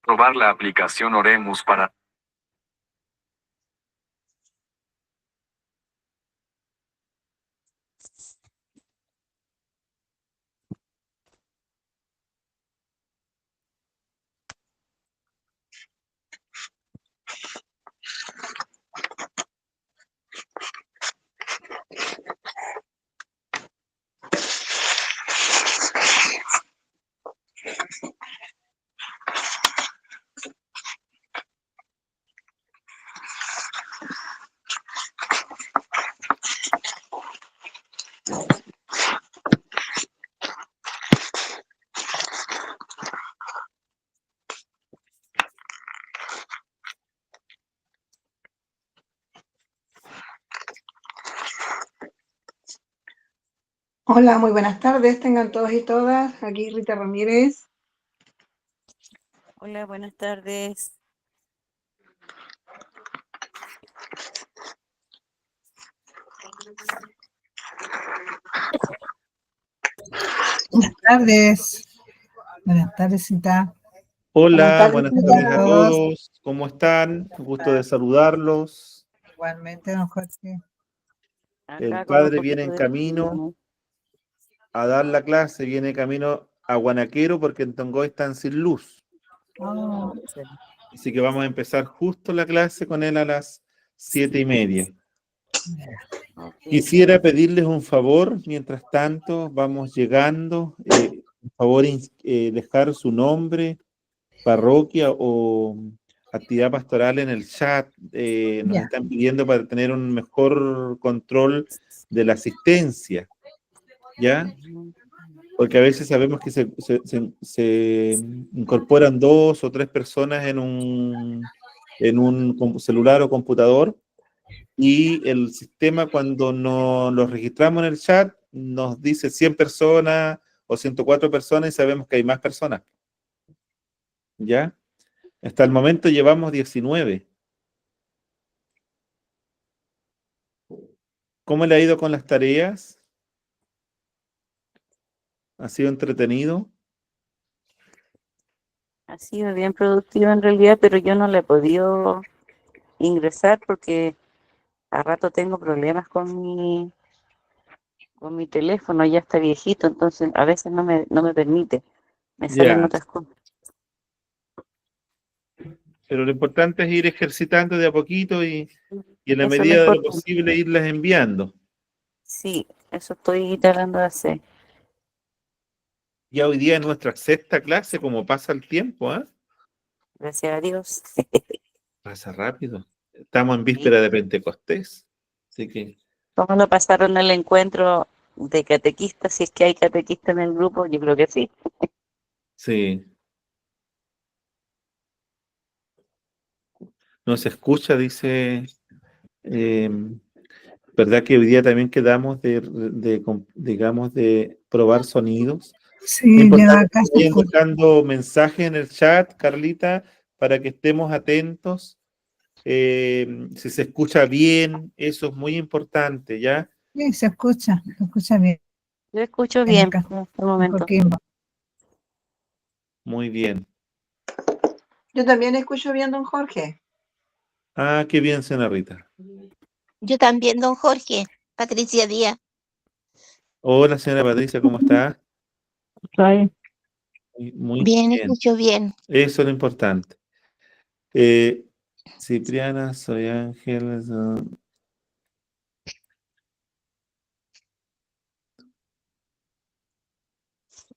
Probar la aplicación Oremus para... Hola, muy buenas tardes, tengan todos y todas. Aquí Rita Ramírez. Hola, buenas tardes. Buenas tardes. Buenas tardes, Cita. Hola, buenas Rita. tardes a todos. ¿Cómo están? Un gusto de saludarlos. Igualmente, don Jorge. El Acá con un padre viene poquito en de camino frío. a dar la clase, viene camino a Guanaquero porque en Tongoy están sin luz. Oh, Así que vamos a empezar justo la clase con él a las 7:30. Ok. Quisiera pedirles un favor, mientras tanto vamos llegando, por favor dejar su nombre, parroquia o actividad pastoral en el chat. Nos ya. están pidiendo para tener un mejor control de la asistencia, ¿ya? Porque a veces sabemos que se incorporan 2 o 3 personas en un celular o computador, y el sistema, cuando nos los registramos en el chat, nos dice 100 personas o 104 personas y sabemos que hay más personas, ¿ya? Hasta el momento llevamos 19. ¿Cómo le ha ido con las tareas? ¿Ha sido entretenido? Ha sido bien productivo en realidad, pero yo no le he podido ingresar porque a rato tengo problemas con mi teléfono, ya está viejito, entonces a veces no me permite, me salen Ya, otras cosas. pero lo importante es ir ejercitando de a poquito y en la Eso es lo medida de lo importante. posible irlas enviando. Sí, eso estoy tratando de hacer. Ya hoy día es nuestra sexta clase, como pasa el tiempo, ¿ah? Gracias a Dios. Pasa rápido. Estamos en Sí. víspera de Pentecostés, así que ¿Cómo lo pasaron el encuentro de catequistas? Si es que hay catequistas en el grupo, yo creo que sí. sí. Nos escucha, dice, eh, ¿verdad que hoy día también quedamos digamos, de probar sonidos? Es Sí, ya importante que casi vayan escucho. dejando mensajes en el chat, Carlita, para que estemos atentos. Si se escucha bien, eso es muy importante, ¿ya? Sí, se escucha bien Yo escucho bien acá, en este en momento. Coquimbo. Muy bien. Yo también escucho bien, don Jorge. Ah, qué bien, señora Rita. Yo también, don Jorge. Patricia Díaz. Hola, señora Patricia, ¿cómo está? Soy. Muy Bien, bien. escucho bien. Eso es lo importante. Eh, Cipriana, soy Ángel.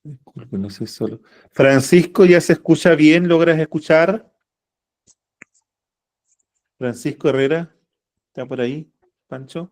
Disculpe, no sé solo. Francisco, ¿ya se escucha bien? ¿Logras escuchar? Francisco Herrera, ¿está por ahí? Pancho.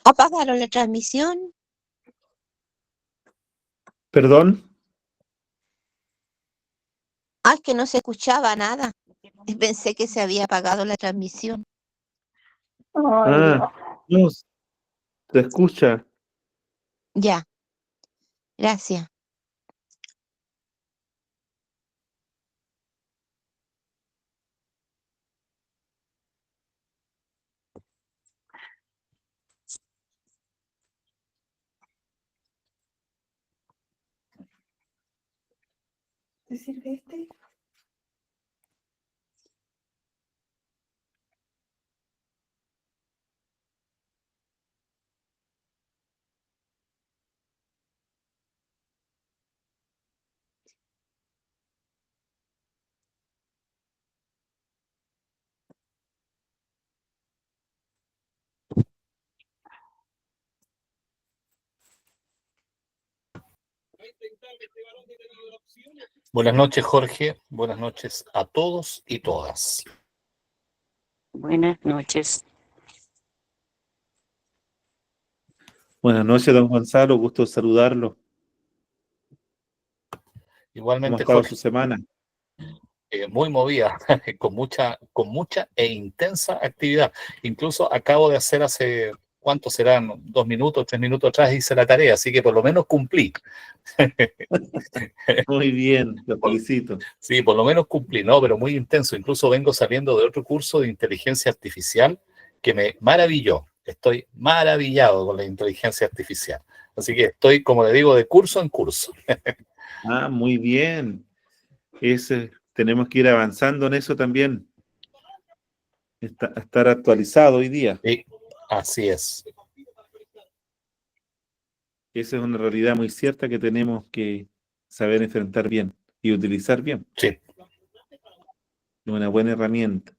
¿Apagaron la transmisión? Perdón. Ah, es que no se escuchaba nada. Pensé que se había apagado la transmisión. Ah, no, se escucha. Ya, gracias. ¿Te sirve este? Buenas noches, Jorge. Buenas noches a todos y todas. Buenas noches. Buenas noches, don Gonzalo. Gusto saludarlo. ¿Cómo ha Igualmente, estado Jorge, su semana? muy movida, con mucha e intensa actividad. Incluso acabo de hacer hace, ¿cuánto serán? 2 minutos, 3 minutos atrás hice la tarea, así que por lo menos cumplí. Muy bien, lo felicito. Sí, por lo menos cumplí, ¿no? Pero muy intenso. Incluso vengo saliendo de otro curso de inteligencia artificial que me maravilló. Estoy maravillado con la inteligencia artificial. Así que estoy, como le digo, de curso en curso. Ah, muy bien. Tenemos que ir avanzando en eso también. Estar actualizado hoy día. Y así es. Esa es una realidad muy cierta que tenemos que saber enfrentar bien y utilizar bien. Sí. Es una buena herramienta.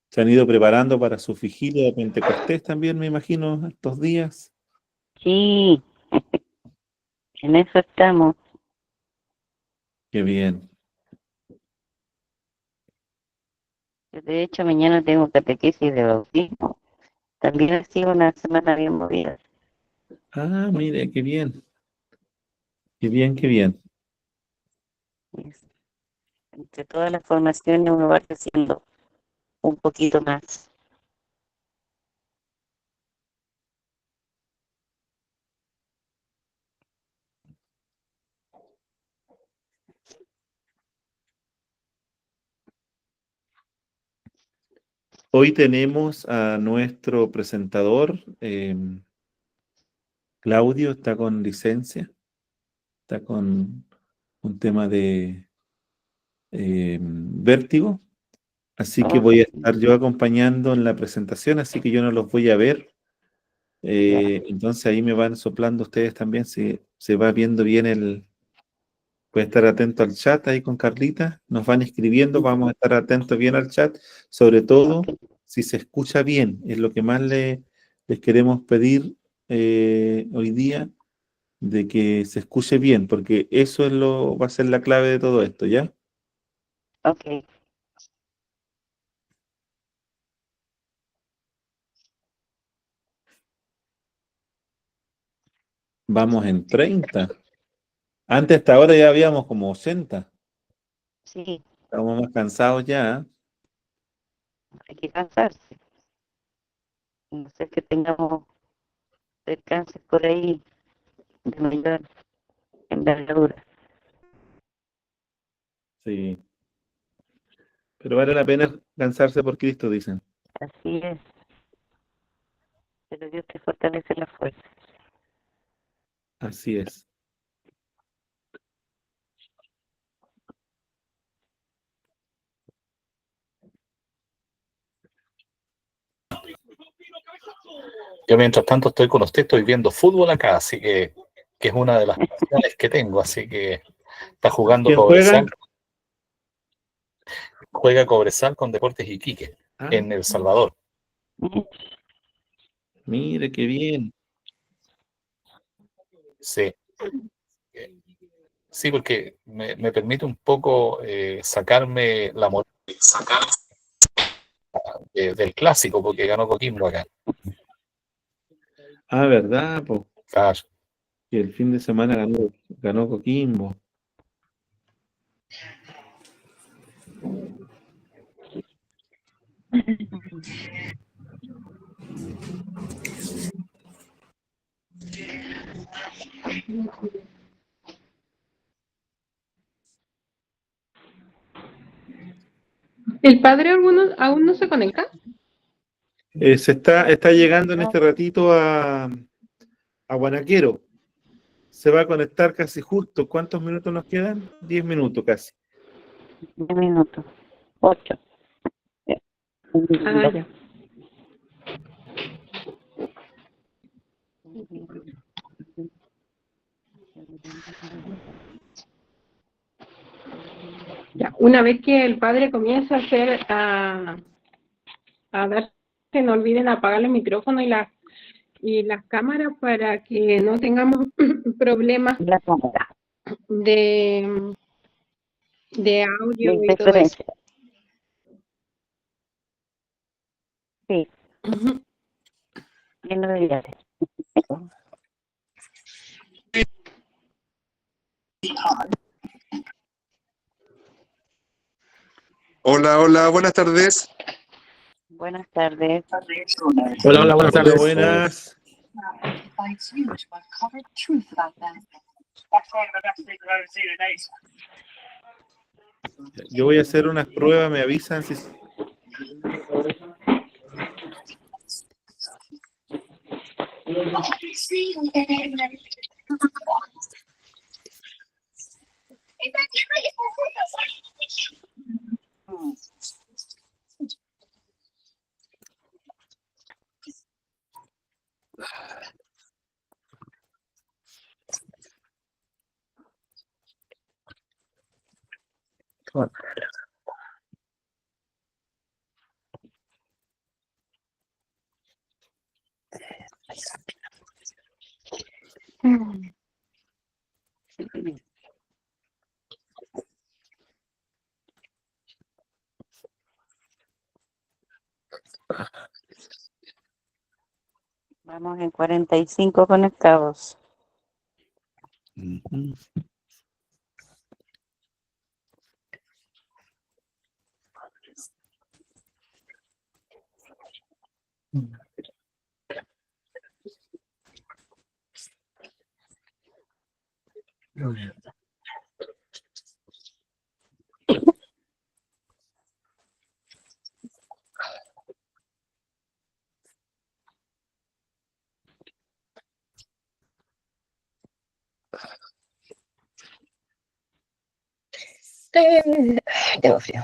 Se han ido preparando para su vigilia de Pentecostés también, me imagino, estos días. Sí, en eso estamos. Qué bien. De hecho, mañana tengo catequesis de bautismo. También ha sido una semana bien movida. Ah, mire, qué bien. Qué bien, qué bien. Es- Entre todas las formaciones uno va creciendo un poquito más. Hoy tenemos a nuestro presentador, Claudio, está con licencia, está con un tema de vértigo, así que Oh, voy a estar yo acompañando en la presentación, así que yo no los voy a ver. ya. Entonces ahí me van soplando ustedes también, si se va viendo bien voy a estar atento al chat ahí con Carlita, nos van escribiendo, vamos a estar atentos bien al chat, sobre todo Ok. si se escucha bien, es lo que más les queremos pedir hoy día, de que se escuche bien, porque eso es va a ser la clave de todo esto, ¿ya? Ok. Vamos en 30. Antes hasta ahora ya habíamos como 80. Sí, Estamos más cansados ya, ¿eh? hay que cansarse. No sé que tengamos descansos por ahí de mayor envergadura. Sí. Pero vale la pena cansarse por Cristo, dicen. Así es. Pero Dios te fortalece la fuerza. Así es. Yo mientras tanto estoy con usted, estoy viendo fútbol acá, así que es una de las pasiones que tengo, así que está jugando ¿Quién juega? Cobresal, juega Cobresal con Deportes Iquique Ah, en El Salvador. mire, qué bien. Sí. Sí, porque me permite un poco sacarme la molestia del clásico, porque ganó Coquimbo acá. Ah, ¿verdad? Pues Claro. que el fin de semana ganó Coquimbo. ¿El padre aún no se conecta? Está llegando en este ratito a Guanaquero. Se va a conectar casi justo. ¿Cuántos minutos nos quedan? 10 minutos casi. 10 minutos. 8. Ah, ya. Ya, una vez que el padre comienza a darse, no olviden apagar el micrófono y las cámaras para que no tengamos problemas La cámara. de, de De audio y todo eso. interferencia. Sí, Ujú. lleno de viales. Hola, hola, buenas tardes. Buenas tardes. Hola, hola, buenas tardes. Buenas. Yo voy a hacer unas pruebas, me avisan si... Vamos en 45 conectados. Ujú. Tengo frío.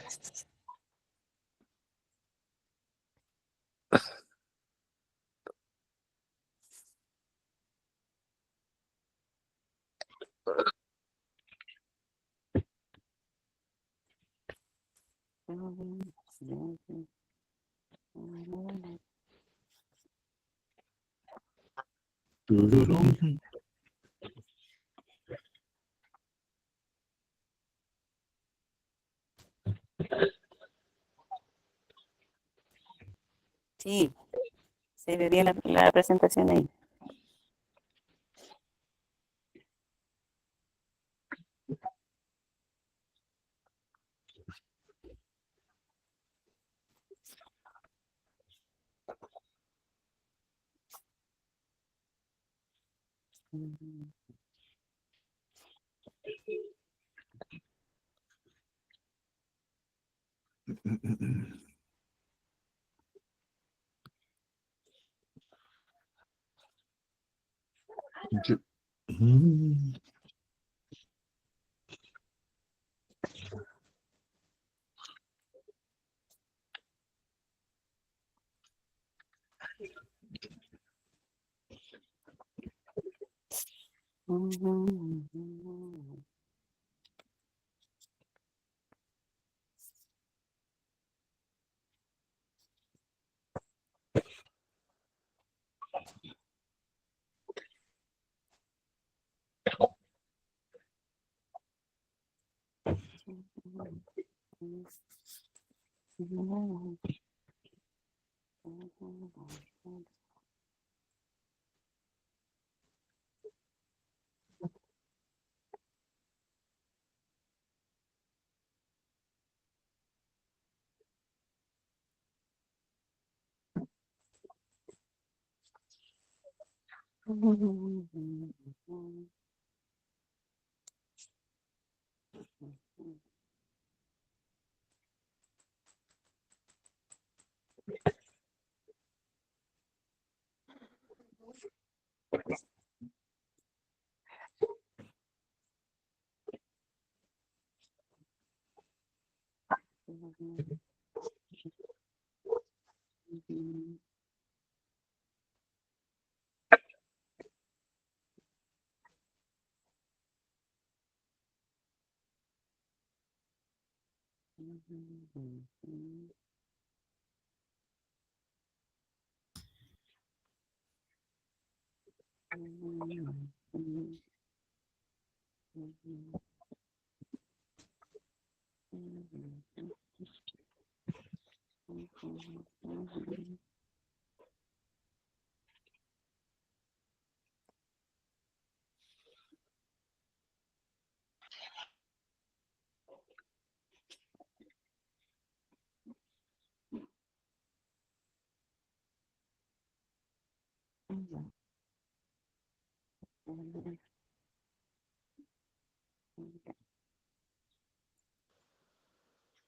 Tururum. Sí, se ve bien la presentación ahí.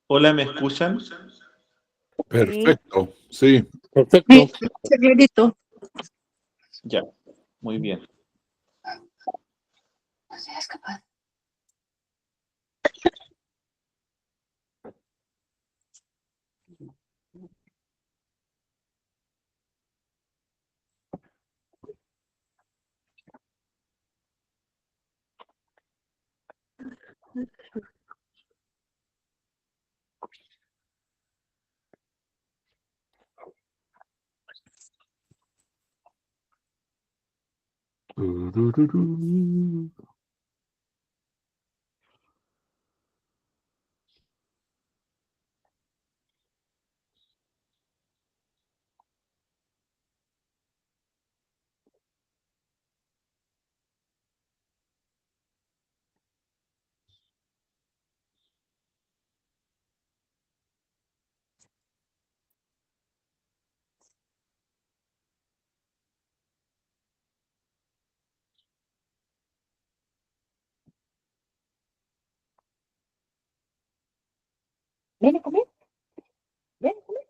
Hola, ¿me escuchan? Perfecto, sí. Perfecto. Clarito. Ya, muy bien. Ven a comer, ven a comer.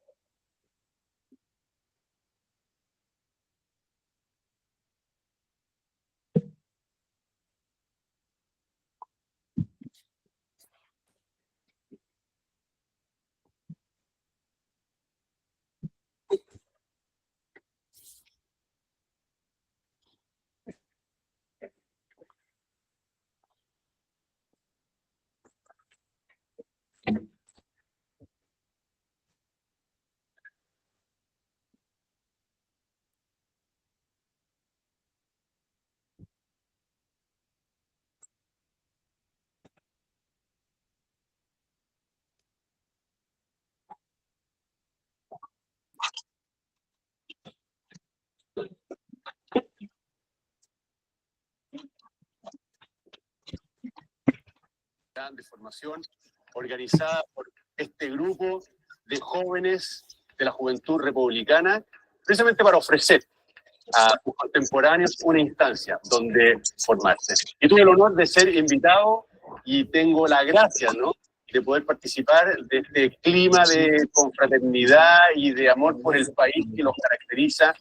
actividad de formación organizada por este grupo de jóvenes de la Juventud Republicana, precisamente para ofrecer a sus contemporáneos una instancia donde formarse. Y tuve el honor de ser invitado y tengo la gracia, ¿no?, de poder participar de este clima de confraternidad y de amor por el país que los caracteriza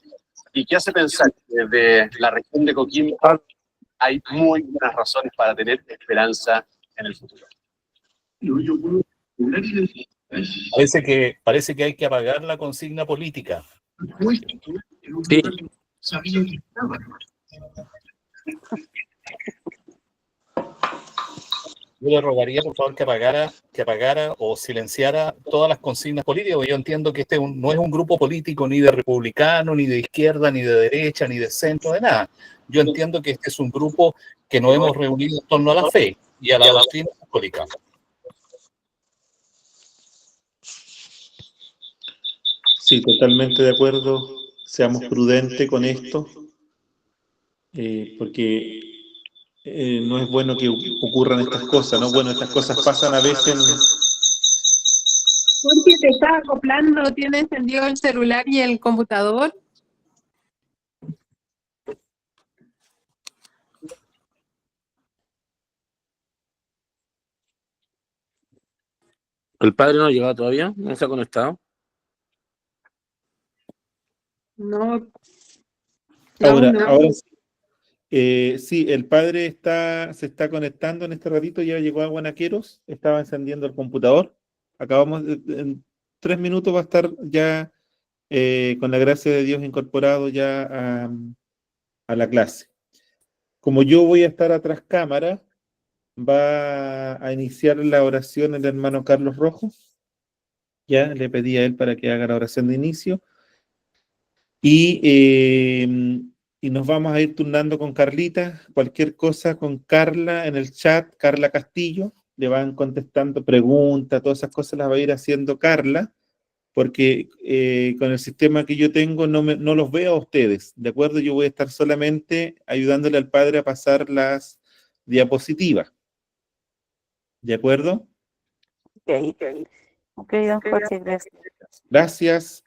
y que hace pensar que desde la región de Coquimbo hay muy buenas razones para tener esperanza en el futuro. Parece que hay que apagar la consigna política. Sí. Yo le rogaría, por favor, que apagara o silenciara todas las consignas políticas, porque yo entiendo que este no es un grupo político ni de republicano, ni de izquierda, ni de derecha, ni de centro, de nada. Yo entiendo que este es un grupo que nos hemos reunido en torno a la fe y a la doctrina católica. Sí, totalmente de acuerdo. Seamos prudentes con esto, porque no es bueno que ocurran estas cosas, ¿no? Bueno, estas cosas pasan a veces en... Jorge, te está acoplando, ¿tiene encendido el celular y el computador? El padre no ha llegado todavía, no se ha conectado. No. Ahora sí, el padre se está conectando en este ratito, ya llegó a Guanaqueros, estaba encendiendo el computador. En 3 minutos va a estar ya con la gracia de Dios incorporado ya a la clase. Como yo voy a estar atrás cámara, va a iniciar la oración el hermano Carlos Rojo. Ya le pedí a él para que haga la oración de inicio. Y nos vamos a ir turnando con Carlita. Cualquier cosa con Carla en el chat, Carla Castillo, le van contestando preguntas, todas esas cosas las va a ir haciendo Carla, porque con el sistema que yo tengo no los veo a ustedes, ¿de acuerdo? Yo voy a estar solamente ayudándole al padre a pasar las diapositivas, ¿de acuerdo? Ok, don Jorge, gracias. Gracias.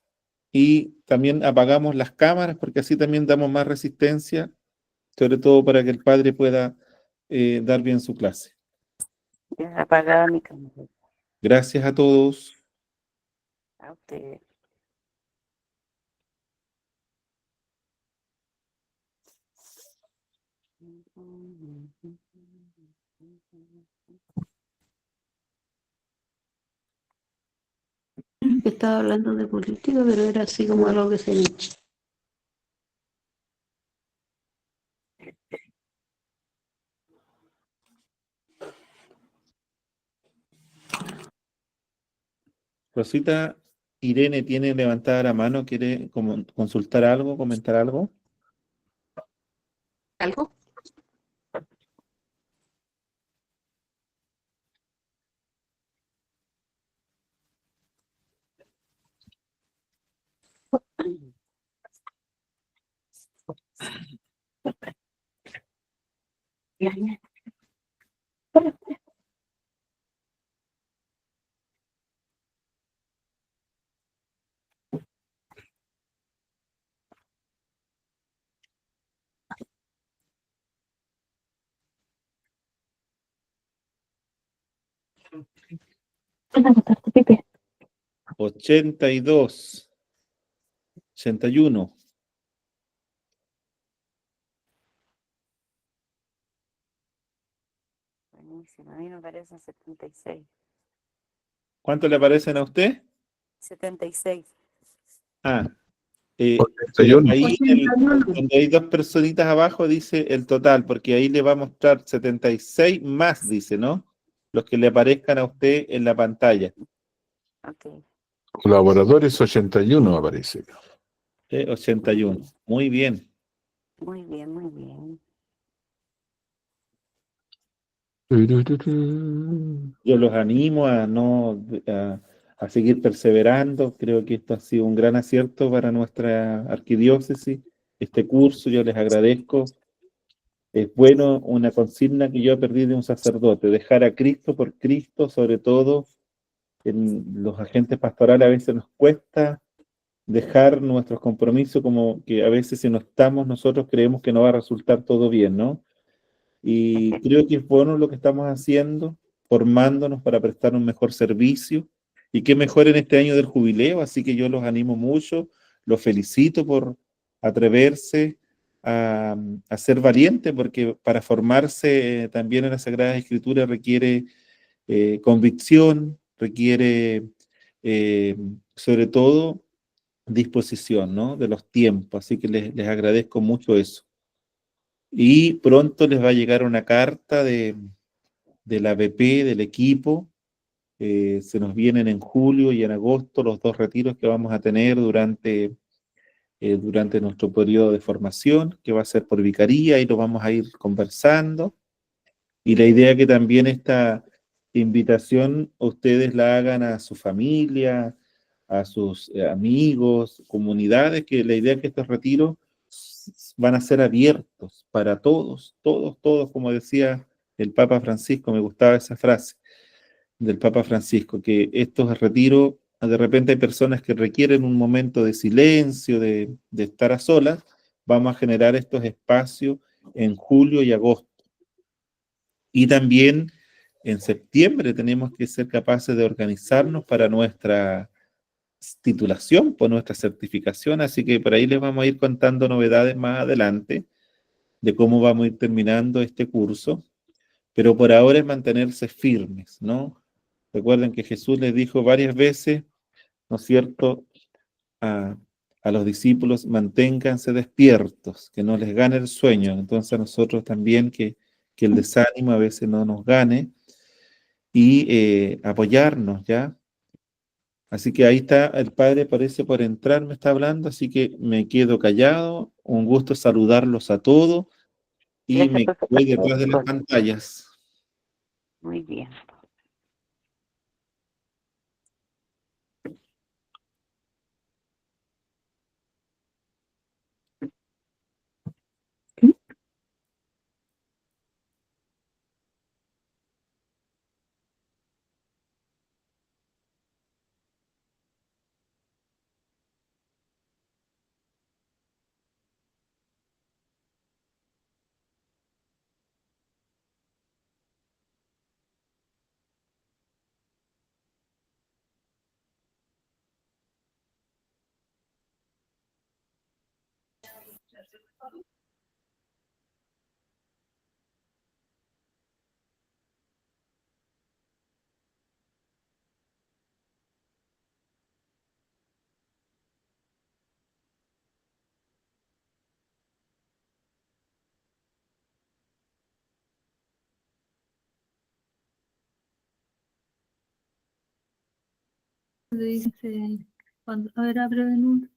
Y también apagamos las cámaras porque así también damos más resistencia, sobre todo para que el padre pueda dar bien su clase. Ya apagada mi cámara. Gracias a todos. A usted. Estaba hablando de política, pero era así como algo que se me echa. Rosita, Irene tiene levantada la mano, ¿quiere consultar algo, comentar algo? ¿Algo? Buenas tardes, Pepe. 82, 81. Buenísimo, a mí me parecen 76. ¿Cuánto le parecen a usted? 76. Ah, 81. ahí donde hay 2 personitas abajo dice el total, porque ahí le va a mostrar 76 más, dice, ¿no? Los que le aparezcan a usted en la pantalla. Ok. Colaboradores 81 aparece. 81. Muy bien. Muy bien, muy bien. Yo los animo a seguir perseverando. Creo que esto ha sido un gran acierto para nuestra arquidiócesis. Este curso, yo les agradezco Es bueno una consigna que yo aprendí de un sacerdote, dejar a Cristo por Cristo, sobre todo en los agentes pastorales a veces nos cuesta dejar nuestros compromisos, como que a veces si no estamos nosotros creemos que no va a resultar todo bien, ¿no? Y creo que es bueno lo que estamos haciendo, formándonos para prestar un mejor servicio. Y qué mejor en este año del jubileo, así que yo los animo mucho, los felicito por atreverse a ser valiente, porque para formarse también en la Sagrada Escritura requiere convicción, requiere eh, sobre todo disposición, ¿no? De los tiempos, así que les agradezco mucho eso. Y pronto les va a llegar una carta de la BP, del equipo. Se nos vienen en julio y en agosto los dos retiros que vamos a tener durante nuestro periodo de formación, que va a ser por vicaría, y lo vamos a ir conversando. Y la idea es que también esta invitación ustedes la hagan a su familia, a sus amigos, comunidades, que la idea es que estos retiros van a ser abiertos para todos, todos, todos, como decía el Papa Francisco, me gustaba esa frase del Papa Francisco, que estos retiros, de repente hay personas que requieren un momento de silencio, de estar a solas, vamos a generar estos espacios en julio y agosto. Y también en septiembre tenemos que ser capaces de organizarnos para nuestra titulación, por nuestra certificación, así que por ahí les vamos a ir contando novedades más adelante de cómo vamos a ir terminando este curso, pero por ahora es mantenerse firmes, ¿no? Recuerden que Jesús les dijo varias veces, ¿no es cierto?, a, a los discípulos, manténganse despiertos, que no les gane el sueño. Entonces a nosotros también que el desánimo a veces no nos gane y apoyarnos, ¿ya? Así que ahí está, el padre parece por entrar, me está hablando, así que me quedo callado. Un gusto saludarlos a todos y Gracias, me profesor. voy detrás de las pantallas. Muy bien. Dice, cuando, a ver, abre de nuevo.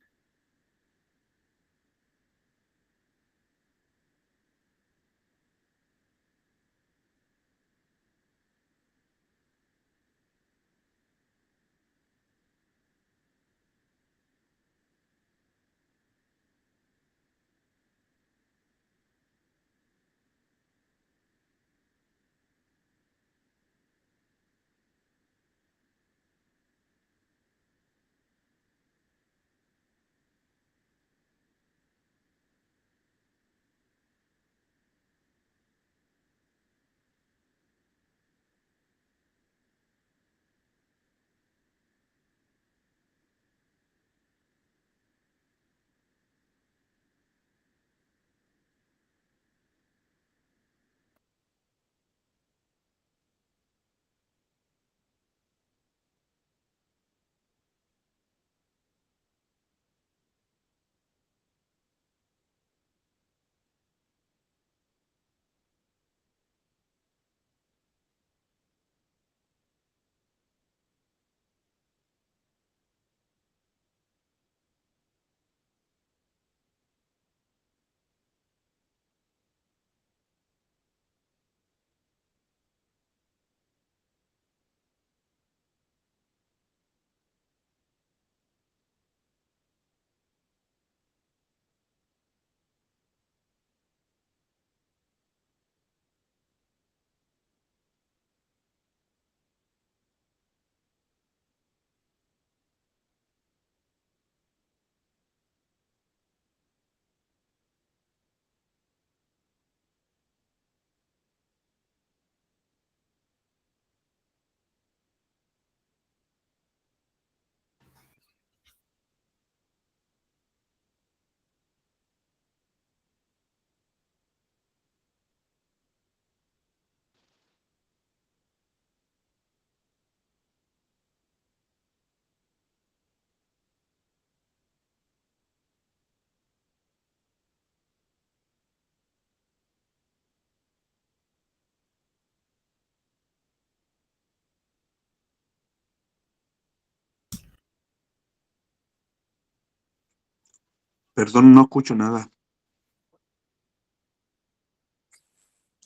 Perdón, no escucho nada.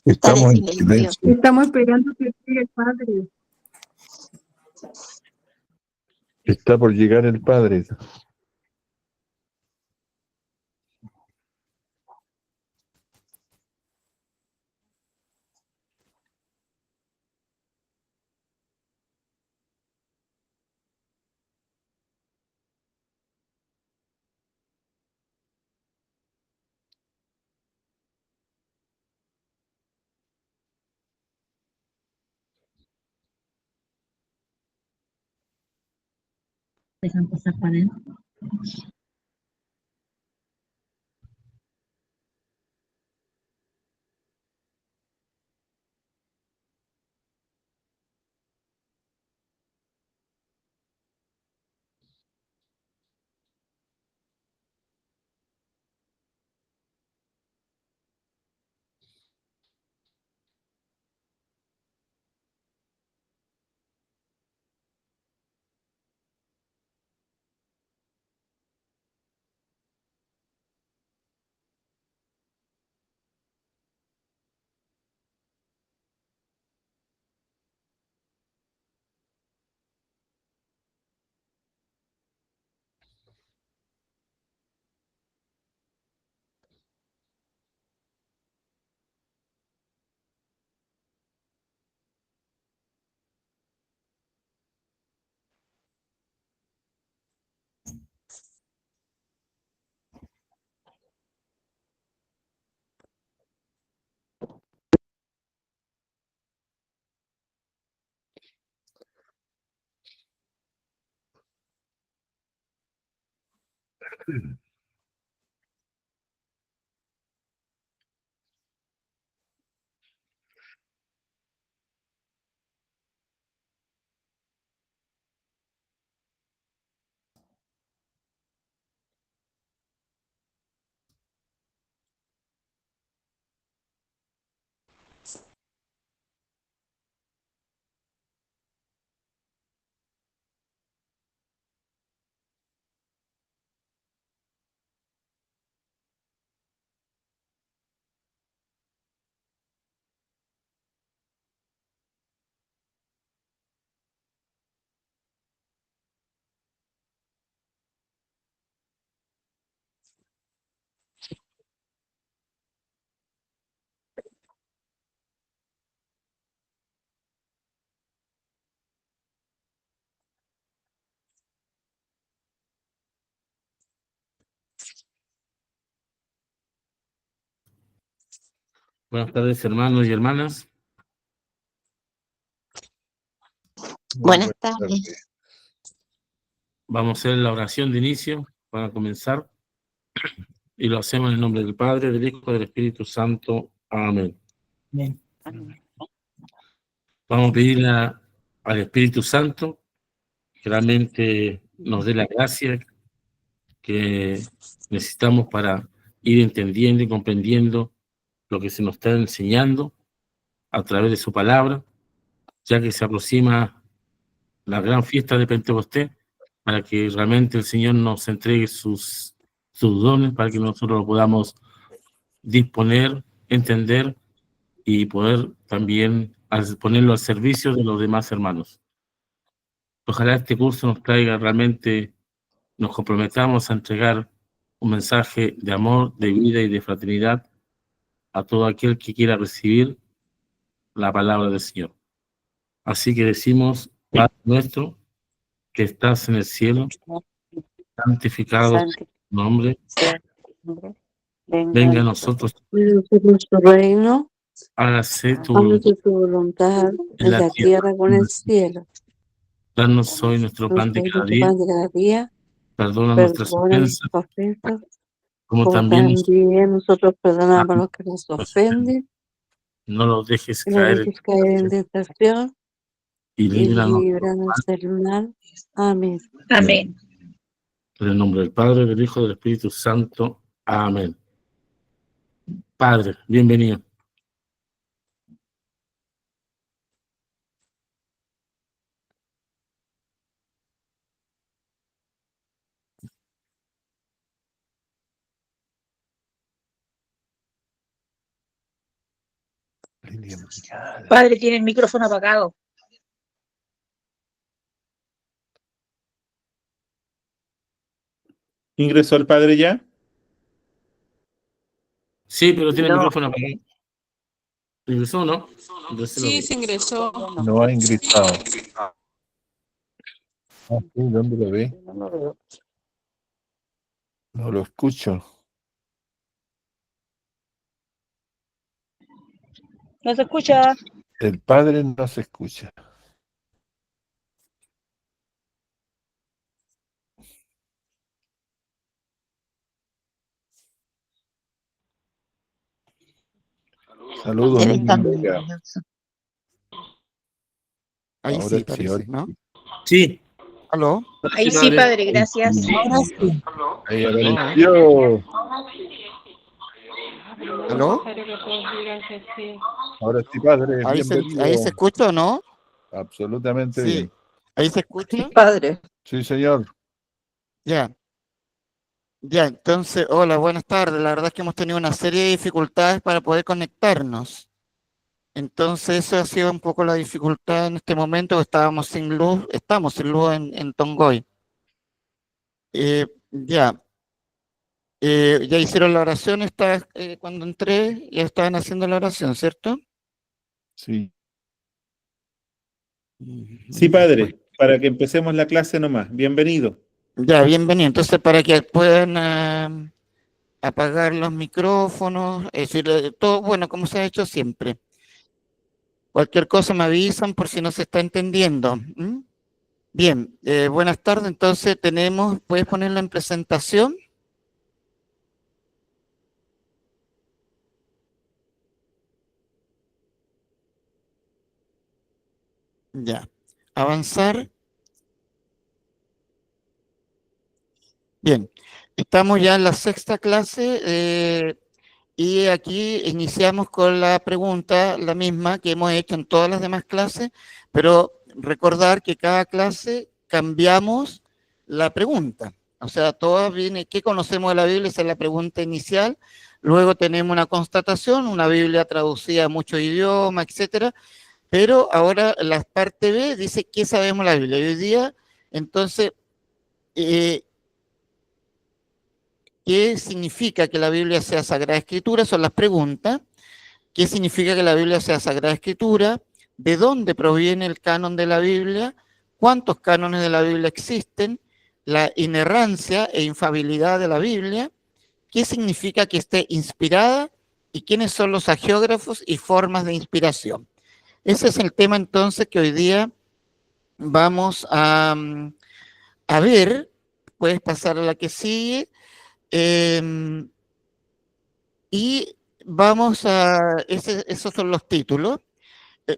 Está de Estamos en silencio. silencio. Estamos esperando que llegue el Padre. Está por llegar el Padre. Dejan pasar para adentro. Buenas tardes, hermanos y hermanas. Buenas tardes. Vamos a hacer la oración de inicio para comenzar y lo hacemos en el nombre del Padre, del Hijo y del Espíritu Santo. Amén. Vamos a pedirle al Espíritu Santo que realmente nos dé la gracia que necesitamos para ir entendiendo y comprendiendo lo que se nos está enseñando a través de su palabra, ya que se aproxima la gran fiesta de Pentecostés, para que realmente el Señor nos entregue sus dones, para que nosotros lo podamos disponer, entender y poder también ponerlo al servicio de los demás hermanos. Ojalá este curso nos traiga realmente, nos comprometamos a entregar un mensaje de amor, de vida y de fraternidad a todo aquel que quiera recibir la palabra del Señor. Así que decimos, Padre nuestro, que estás en el cielo, santificado sea tu nombre, venga a nosotros, Tu reino, hágase tu voluntad hágase tu voluntad en en la la tierra tierra como como en en el el cielo. cielo. Danos hoy nuestro Nos pan de da cada nuestro día, pan de cada día, perdona nuestras perdona ofensas, nuestras ofensas, como como también también nosotros perdonamos a nos los que nos ofenden. no los dejes Y no caer en dejes caer en tentación y y líbranos líbranos del mal. Amén. Amén. en el nombre del Padre, del Hijo y del Espíritu Santo. Amén. Padre, bienvenido. Padre, tiene el micrófono apagado. ¿Ingresó el padre ya? Sí, pero tiene el No. micrófono apagado. ¿Ingresó o no? Entonces Sí, se ingresó. No ha ingresado. Ah, sí, ¿dónde lo ve? No lo veo. No lo escucho. No se escucha. El padre no se escucha. Saludos, Debe niño. estar Venga. nervioso. Ahí Ahora sí, sí, parece, ahora ¿no? Sí. ¿Aló? Ahí sí, padre, gracias. Ahora sí. Ahí apareció. ¿Aló? Ahora sí, padre, ¿Ahí se bienvenido. escucha o no? Absolutamente Sí. bien. ¿Ahí se escucha? Padre. Sí, señor. Ya. Ya, entonces, hola, buenas tardes. La verdad es que hemos tenido una serie de dificultades para poder conectarnos. Entonces, eso ha sido un poco la dificultad en este momento, estábamos sin luz, estamos sin luz en Tongoy. Ya. Ya hicieron la oración cuando entré, ya estaban haciendo la oración, ¿cierto? Sí. Sí, padre, para que empecemos la clase nomás. Bienvenido. Ya, bienvenido. Entonces, para que puedan apagar los micrófonos, es decir, todo, bueno, como se ha hecho siempre. Cualquier cosa me avisan por si no se está entendiendo. ¿Mm? Bien, buenas tardes. Entonces ¿puedes ponerlo en presentación? Ya. Avanzar. Bien, estamos ya en la sexta clase y aquí iniciamos con la pregunta, la misma que hemos hecho en todas las demás clases, pero recordar que cada clase cambiamos la pregunta. O sea, todas viene, ¿qué conocemos de la Biblia? Esa es la pregunta inicial. Luego tenemos una constatación, una Biblia traducida a muchos idiomas, etcétera. Pero ahora la parte B dice, ¿qué sabemos de la Biblia? Y hoy día, entonces, ¿qué significa que la Biblia sea Sagrada Escritura? Son las preguntas. ¿Qué significa que la Biblia sea Sagrada Escritura? ¿De dónde proviene el canon de la Biblia? ¿Cuántos cánones de la Biblia existen? La inerrancia e infalibilidad de la Biblia. ¿Qué significa que esté inspirada? ¿Y quiénes son los agiógrafos y formas de inspiración? Ese es el tema entonces que hoy día vamos a ver. Puedes pasar a la que sigue. Y vamos esos son los títulos.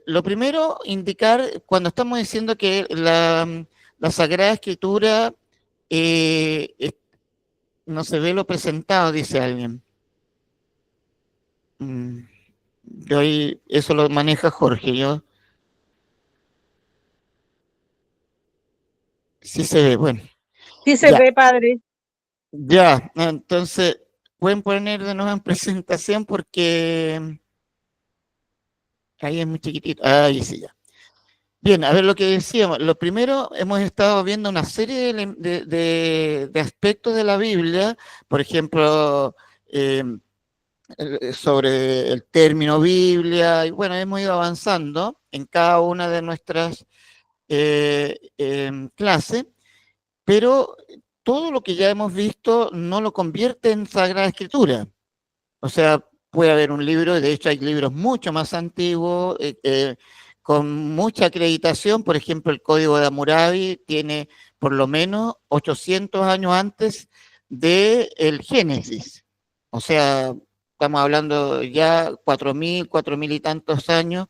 Lo primero, indicar, cuando estamos diciendo que la Sagrada Escritura no se ve lo presentado, dice alguien. Yo ahí, eso lo maneja Jorge, yo. Sí se ve, bueno. Sí se Ya. ve, padre. Ya, entonces, pueden poner de nuevo en presentación porque ahí es muy chiquitito. Ahí sí, ya. Bien, a ver lo que decíamos. Lo primero, hemos estado viendo una serie de aspectos de la Biblia, por ejemplo, sobre el término Biblia, y bueno, hemos ido avanzando en cada una de nuestras clases, pero todo lo que ya hemos visto no lo convierte en Sagrada Escritura. O sea, puede haber un libro, de hecho hay libros mucho más antiguos, con mucha acreditación. Por ejemplo, el Código de Hammurabi tiene por lo menos 800 años antes del Génesis. O sea, estamos hablando ya 4.000 y tantos años,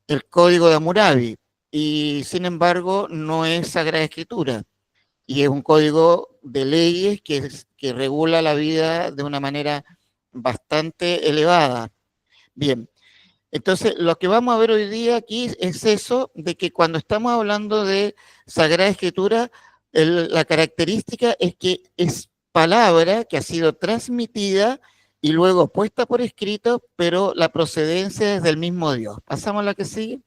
el Código de Hammurabi. Y sin embargo, no es Sagrada Escritura. Y es un código de leyes que regula la vida de una manera bastante elevada. Bien, entonces lo que vamos a ver hoy día aquí es eso, de que cuando estamos hablando de Sagrada Escritura, la característica es que es palabra que ha sido transmitida y luego puesta por escrito, pero la procedencia es del mismo Dios. Pasamos a la que sigue.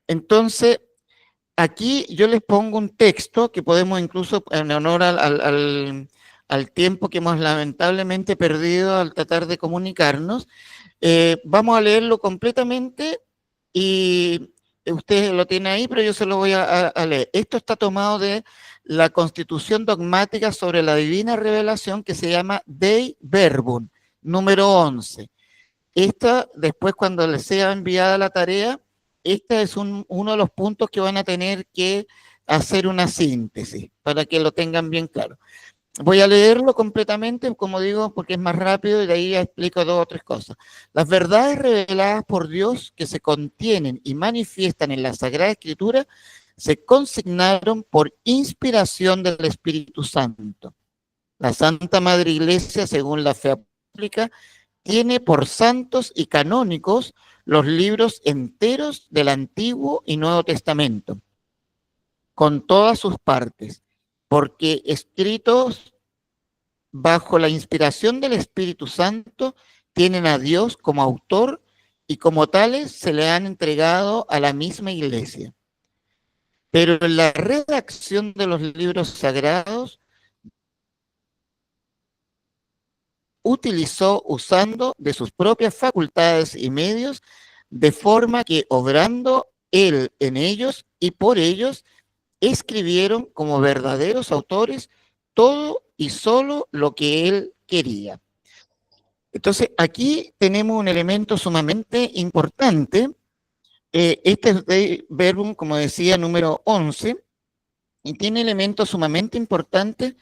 Entonces, aquí yo les pongo un texto que podemos incluso, en honor al tiempo que hemos lamentablemente perdido al tratar de comunicarnos, vamos a leerlo completamente y usted lo tiene ahí, pero yo se lo voy a leer. Esto está tomado de la Constitución Dogmática sobre la Divina Revelación, que se llama Dei Verbum, número 11. Esta, después cuando les sea enviada la tarea, este es uno de los puntos que van a tener que hacer una síntesis, para que lo tengan bien claro. Voy a leerlo completamente, como digo, porque es más rápido y de ahí explico 2 o 3 cosas. Las verdades reveladas por Dios que se contienen y manifiestan en la Sagrada Escritura se consignaron por inspiración del Espíritu Santo. La Santa Madre Iglesia, según la fe apostólica, tiene por santos y canónicos los libros enteros del Antiguo y Nuevo Testamento, con todas sus partes, porque escritos bajo la inspiración del Espíritu Santo tienen a Dios como autor y como tales se le han entregado a la misma Iglesia. Pero en la redacción de los libros sagrados usando de sus propias facultades y medios, de forma que obrando él en ellos y por ellos, escribieron como verdaderos autores todo y solo lo que él quería. Entonces, aquí tenemos un elemento sumamente importante. Este es de Verbum, como decía, número 11, y tiene elementos sumamente importantes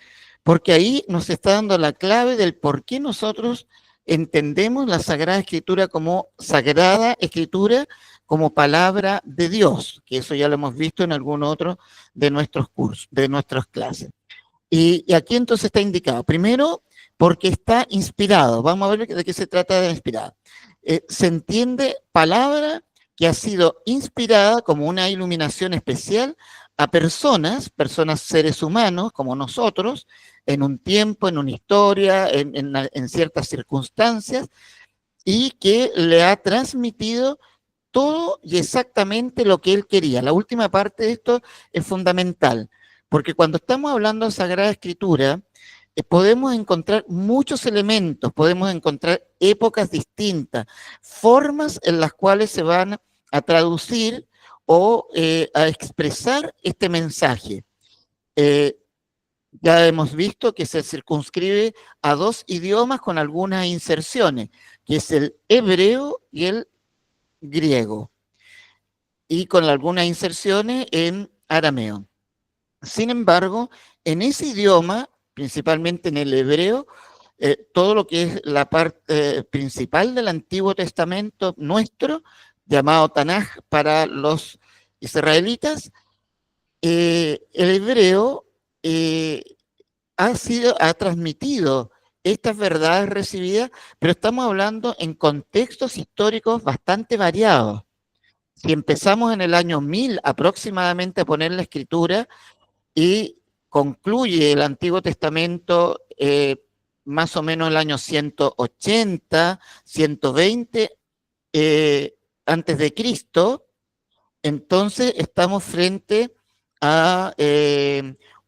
porque ahí nos está dando la clave del por qué nosotros entendemos la Sagrada Escritura como Sagrada Escritura, como palabra de Dios, que eso ya lo hemos visto en algún otro de nuestros cursos, de nuestras clases. Y aquí entonces está indicado, primero, porque está inspirado. Vamos a ver de qué se trata de inspirado. Se entiende palabra que ha sido inspirada como una iluminación especial a personas, seres humanos como nosotros, en un tiempo, en una historia, en ciertas circunstancias, y que le ha transmitido todo y exactamente lo que él quería. La última parte de esto es fundamental, porque cuando estamos hablando de Sagrada Escritura, podemos encontrar muchos elementos, podemos encontrar épocas distintas, formas en las cuales se van a traducir o a expresar este mensaje. Ya hemos visto que se circunscribe a 2 idiomas con algunas inserciones, que es el hebreo y el griego, y con algunas inserciones en arameo. Sin embargo, en ese idioma, principalmente en el hebreo, todo lo que es la parte principal del Antiguo Testamento nuestro, llamado Tanaj para los israelitas, el hebreo ha transmitido estas verdades recibidas, pero estamos hablando en contextos históricos bastante variados. Si empezamos en el año 1000 aproximadamente a poner la escritura y concluye el Antiguo Testamento más o menos el año 180, 120 antes de Cristo, entonces estamos frente a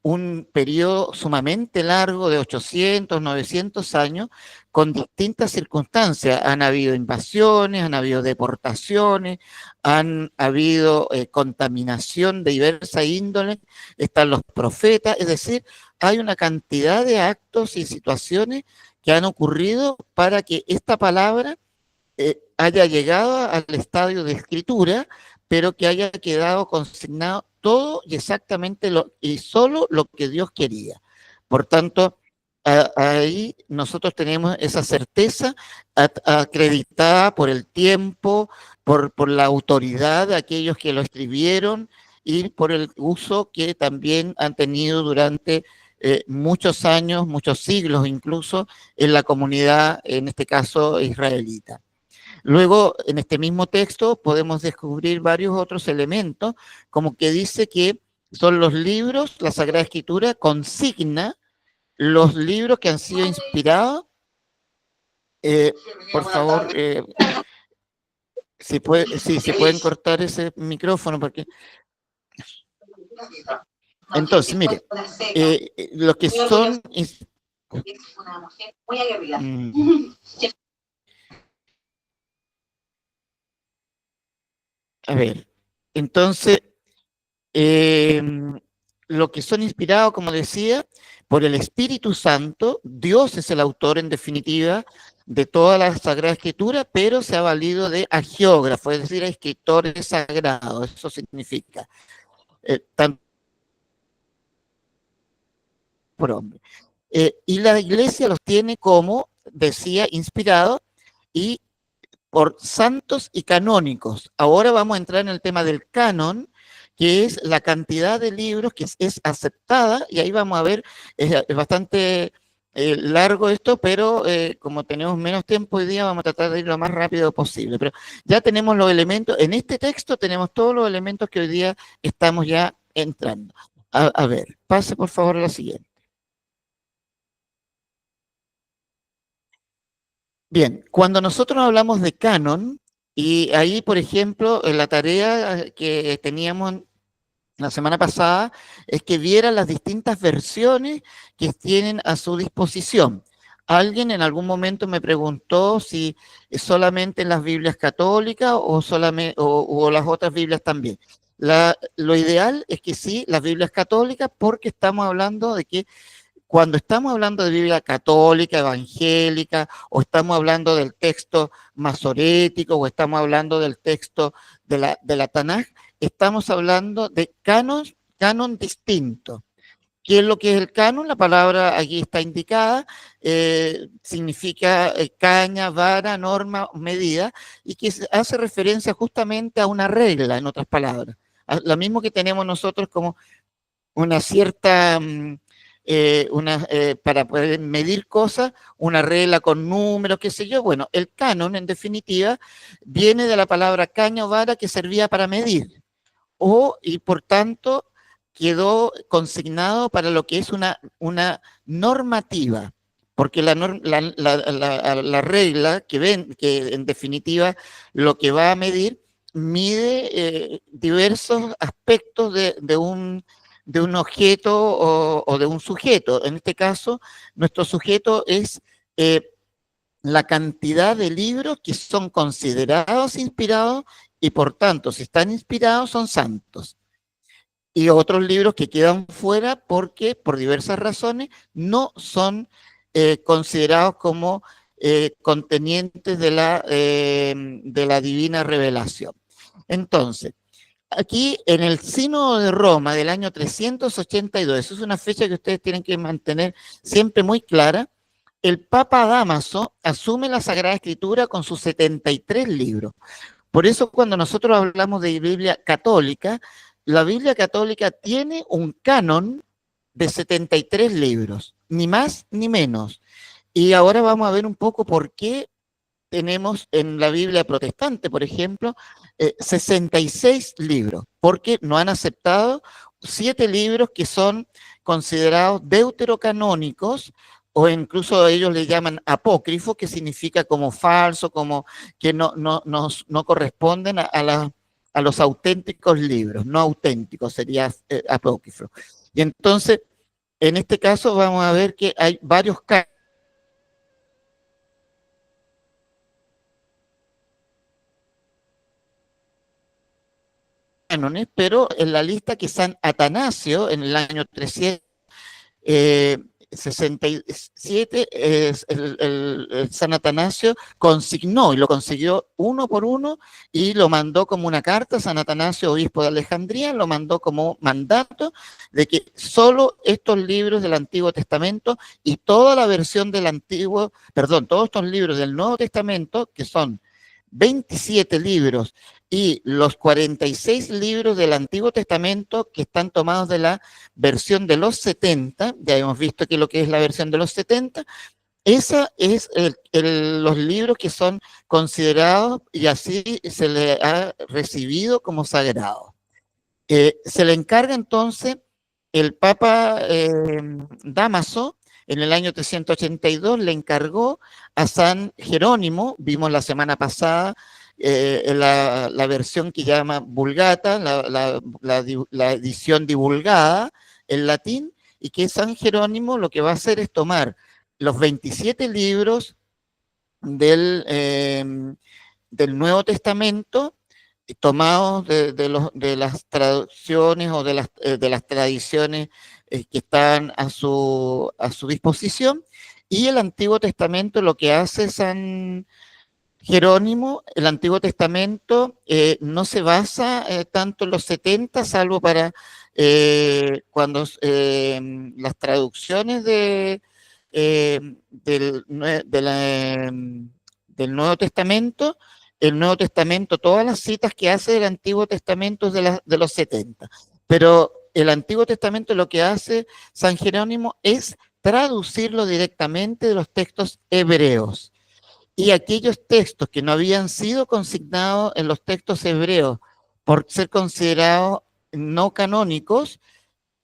un periodo sumamente largo de 800, 900 años, con distintas circunstancias. Han habido invasiones, han habido deportaciones, han habido contaminación de diversa índole, están los profetas, es decir, hay una cantidad de actos y situaciones que han ocurrido para que esta palabra haya llegado al estadio de escritura, pero que haya quedado consignado todo y exactamente y solo lo que Dios quería. Por tanto, ahí nosotros tenemos esa certeza acreditada por el tiempo, por la autoridad de aquellos que lo escribieron y por el uso que también han tenido durante muchos años, muchos siglos incluso, en la comunidad, en este caso, israelita. Luego, en este mismo texto, podemos descubrir varios otros elementos, como que dice que son los libros, la Sagrada Escritura consigna los libros que han sido inspirados, por favor, si se pueden cortar ese micrófono, porque... Entonces, mire, los que son... A ver, entonces, lo que son inspirados, como decía, por el Espíritu Santo. Dios es el autor, en definitiva, de toda la Sagrada Escritura, pero se ha valido de agiógrafos, es decir, escritores sagrados. Eso significa, tanto por hombre. Y la Iglesia los tiene, como decía, inspirados y por santos y canónicos. Ahora vamos a entrar en el tema del canon, que es la cantidad de libros que es aceptada, y ahí vamos a ver, es bastante largo esto, pero como tenemos menos tiempo hoy día, vamos a tratar de ir lo más rápido posible. Pero ya tenemos los elementos, en este texto tenemos todos los elementos que hoy día estamos ya entrando. A ver, pase por favor a la siguiente. Bien, cuando nosotros hablamos de canon, y ahí, por ejemplo, en la tarea que teníamos la semana pasada, es que vieran las distintas versiones que tienen a su disposición. Alguien en algún momento me preguntó si solamente en las Biblias católicas o, solamente, o las otras Biblias también. Lo ideal es que sí, las Biblias católicas, porque estamos hablando de que cuando estamos hablando de Biblia católica, evangélica, o estamos hablando del texto masorético, o estamos hablando del texto de la Tanaj, estamos hablando de canon distinto. ¿Qué es lo que es el canon? La palabra aquí está indicada, significa caña, vara, norma, medida, y que hace referencia justamente a una regla, en otras palabras. Lo mismo que tenemos nosotros como una cierta... para poder medir cosas, una regla con números, qué sé yo. Bueno, el canon, en definitiva, viene de la palabra caña o vara, que servía para medir, y por tanto quedó consignado para lo que es una normativa, porque la regla que en definitiva lo que va a medir, mide diversos aspectos de un objeto o de un sujeto. En este caso, nuestro sujeto es la cantidad de libros que son considerados inspirados, y por tanto, si están inspirados, son santos. Y otros libros que quedan fuera porque, por diversas razones, no son considerados como contenientes de la divina revelación. Entonces, aquí en el Sínodo de Roma del año 382, eso es una fecha que ustedes tienen que mantener siempre muy clara, el Papa Dámaso asume la Sagrada Escritura con sus 73 libros. Por eso, cuando nosotros hablamos de Biblia católica, la Biblia católica tiene un canon de 73 libros, ni más ni menos. Y ahora vamos a ver un poco por qué tenemos en la Biblia protestante, por ejemplo, 66 libros, porque no han aceptado 7 libros que son considerados deuterocanónicos, o incluso ellos le llaman apócrifo, que significa como falso, como que no corresponden a los auténticos libros, no auténticos, sería apócrifo. Y entonces, en este caso vamos a ver que hay varios casos. Pero en la lista que San Atanasio, en el año 367, el San Atanasio consignó, y lo consiguió uno por uno, y lo mandó como una carta. San Atanasio, obispo de Alejandría, lo mandó como mandato de que solo estos libros del Antiguo Testamento y toda la versión del todos estos libros del Nuevo Testamento, que son 27 libros, y los 46 libros del Antiguo Testamento que están tomados de la versión de los 70, ya hemos visto que lo que es la versión de los 70, esa es los libros que son considerados, y así se le ha recibido como sagrados. Se le encarga entonces el Papa Dámaso en el año 382 le encargó a San Jerónimo, vimos la semana pasada la versión que llama Vulgata, la edición divulgada en latín, y que San Jerónimo lo que va a hacer es tomar los 27 libros del Nuevo Testamento, tomados de las traducciones o de las tradiciones que están a su disposición, y el Antiguo Testamento, lo que hace San Jerónimo, el Antiguo Testamento no se basa tanto en los 70, salvo para cuando las traducciones del Nuevo Testamento. El Nuevo Testamento, todas las citas que hace del Antiguo Testamento es de los 70, pero el Antiguo Testamento lo que hace San Jerónimo es traducirlo directamente de los textos hebreos. Y aquellos textos que no habían sido consignados en los textos hebreos por ser considerados no canónicos,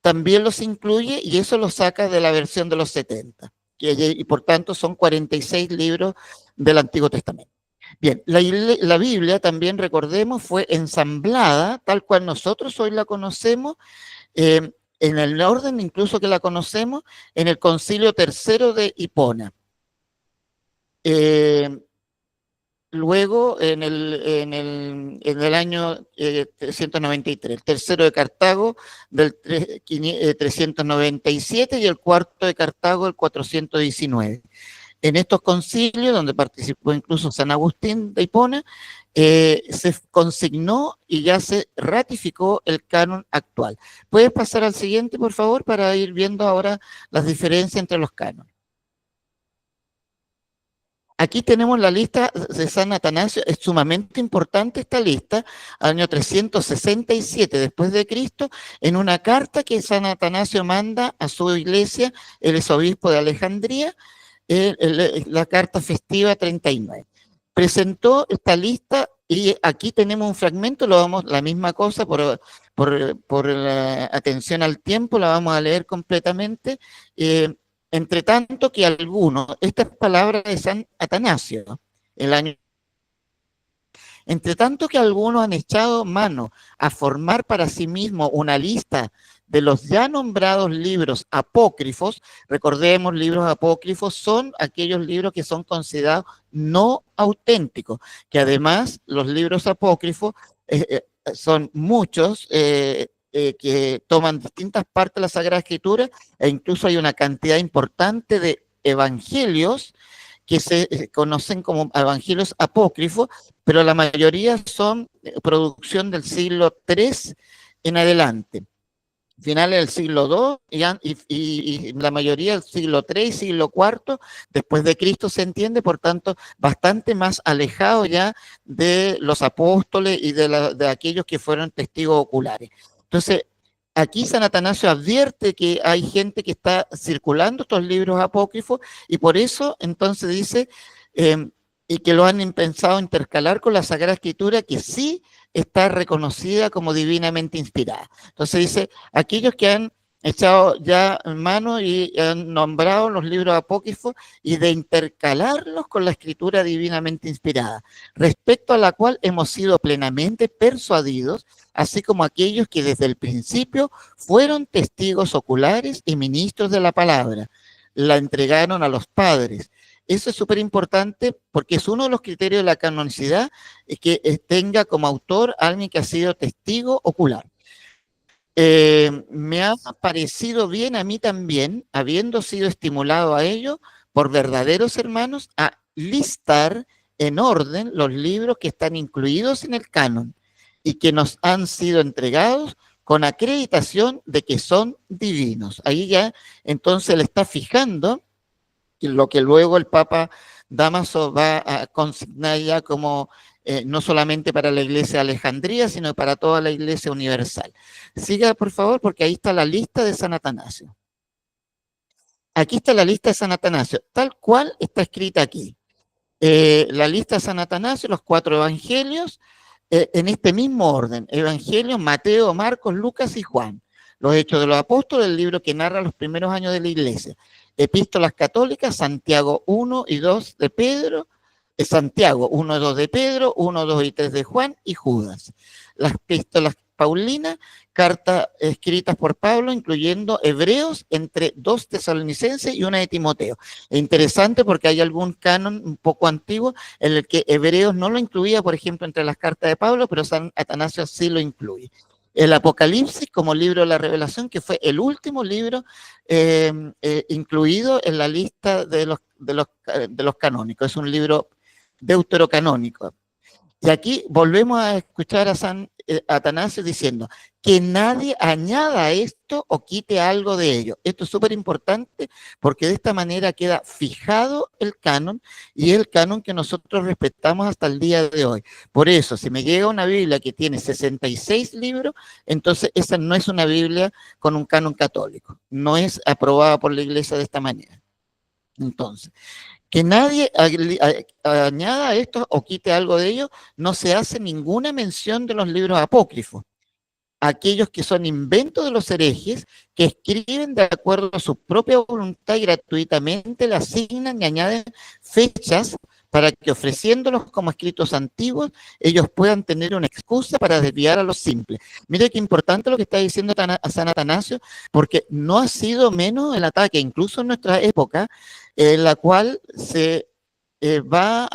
también los incluye, y eso los saca de la versión de los 70. Y por tanto son 46 libros del Antiguo Testamento. Bien, la Biblia también, recordemos, fue ensamblada, tal cual nosotros hoy la conocemos, en el orden incluso que la conocemos, en el Concilio III de Hipona. Luego, en el año 393, el tercero de Cartago del 397 y el cuarto de Cartago del 419. En estos concilios, donde participó incluso San Agustín de Hipona, se consignó y ya se ratificó el canon actual. ¿Puedes pasar al siguiente, por favor, para ir viendo ahora las diferencias entre los cánones? Aquí tenemos la lista de San Atanasio. Es sumamente importante esta lista, año 367 después de Cristo, en una carta que San Atanasio manda a su iglesia, el obispo de Alejandría, la carta festiva 39. Presentó esta lista y aquí tenemos un fragmento, la misma cosa, por la atención al tiempo, la vamos a leer completamente. Entre tanto que algunos, esta es palabra de San Atanasio, entre tanto que algunos han echado mano a formar para sí mismos una lista de los ya nombrados libros apócrifos. Recordemos, libros apócrifos son aquellos libros que son considerados no auténticos, que además los libros apócrifos son muchos, que toman distintas partes de la Sagrada Escritura, e incluso hay una cantidad importante de evangelios que se conocen como evangelios apócrifos, pero la mayoría son producción del siglo III en adelante, finales del siglo II y la mayoría del siglo III y siglo IV después de Cristo, se entiende, por tanto, bastante más alejado ya de los apóstoles y de aquellos que fueron testigos oculares. Entonces, aquí San Atanasio advierte que hay gente que está circulando estos libros apócrifos, y por eso entonces dice, y que lo han pensado intercalar con la Sagrada Escritura, que sí está reconocida como divinamente inspirada. Entonces dice, aquellos que han echado ya mano y han nombrado los libros apócrifos y de intercalarlos con la Escritura divinamente inspirada, respecto a la cual hemos sido plenamente persuadidos, así como aquellos que desde el principio fueron testigos oculares y ministros de la palabra, la entregaron a los padres. Eso es súper importante porque es uno de los criterios de la canonicidad, que tenga como autor a alguien que ha sido testigo ocular. Me ha parecido bien a mí también, habiendo sido estimulado a ello por verdaderos hermanos, a listar en orden los libros que están incluidos en el canon y que nos han sido entregados con acreditación de que son divinos. Ahí ya entonces le está fijando lo que luego el Papa Dámaso va a consignar ya como no solamente para la Iglesia de Alejandría, sino para toda la Iglesia universal. Siga, por favor, porque ahí está la lista de San Atanasio. Aquí está la lista de San Atanasio, tal cual está escrita aquí. La lista de San Atanasio, los 4 evangelios, en este mismo orden: Evangelios, Mateo, Marcos, Lucas y Juan. Los Hechos de los Apóstoles, el libro que narra los primeros años de la Iglesia. epístolas católicas, Santiago 1 y 2 de Pedro, Santiago 1 y 2 de Pedro, 1, 2 y 3 de Juan y Judas. Las epístolas paulinas, cartas escritas por Pablo, incluyendo Hebreos, entre 2 Tesalonicenses y una de Timoteo. Es interesante porque hay algún canon un poco antiguo en el que Hebreos no lo incluía, por ejemplo, entre las cartas de Pablo, pero San Atanasio sí lo incluye. El Apocalipsis como libro de la revelación, que fue el último libro incluido en la lista de los canónicos. Es un libro deuterocanónico. Y aquí volvemos a escuchar a San Atanasio diciendo que nadie añada a esto o quite algo de ello. Esto es súper importante porque de esta manera queda fijado el canon y el canon que nosotros respetamos hasta el día de hoy. Por eso, si me llega una Biblia que tiene 66 libros, entonces esa no es una Biblia con un canon católico. No es aprobada por la Iglesia de esta manera. Entonces, que nadie añada a esto o quite algo de ello, no se hace ninguna mención de los libros apócrifos. Aquellos que son inventos de los herejes, que escriben de acuerdo a su propia voluntad y gratuitamente le asignan y añaden fechas para que ofreciéndolos como escritos antiguos, ellos puedan tener una excusa para desviar a los simples. Mire qué importante lo que está diciendo San Atanasio, porque no ha sido menos el ataque, incluso en nuestra época, en la cual se va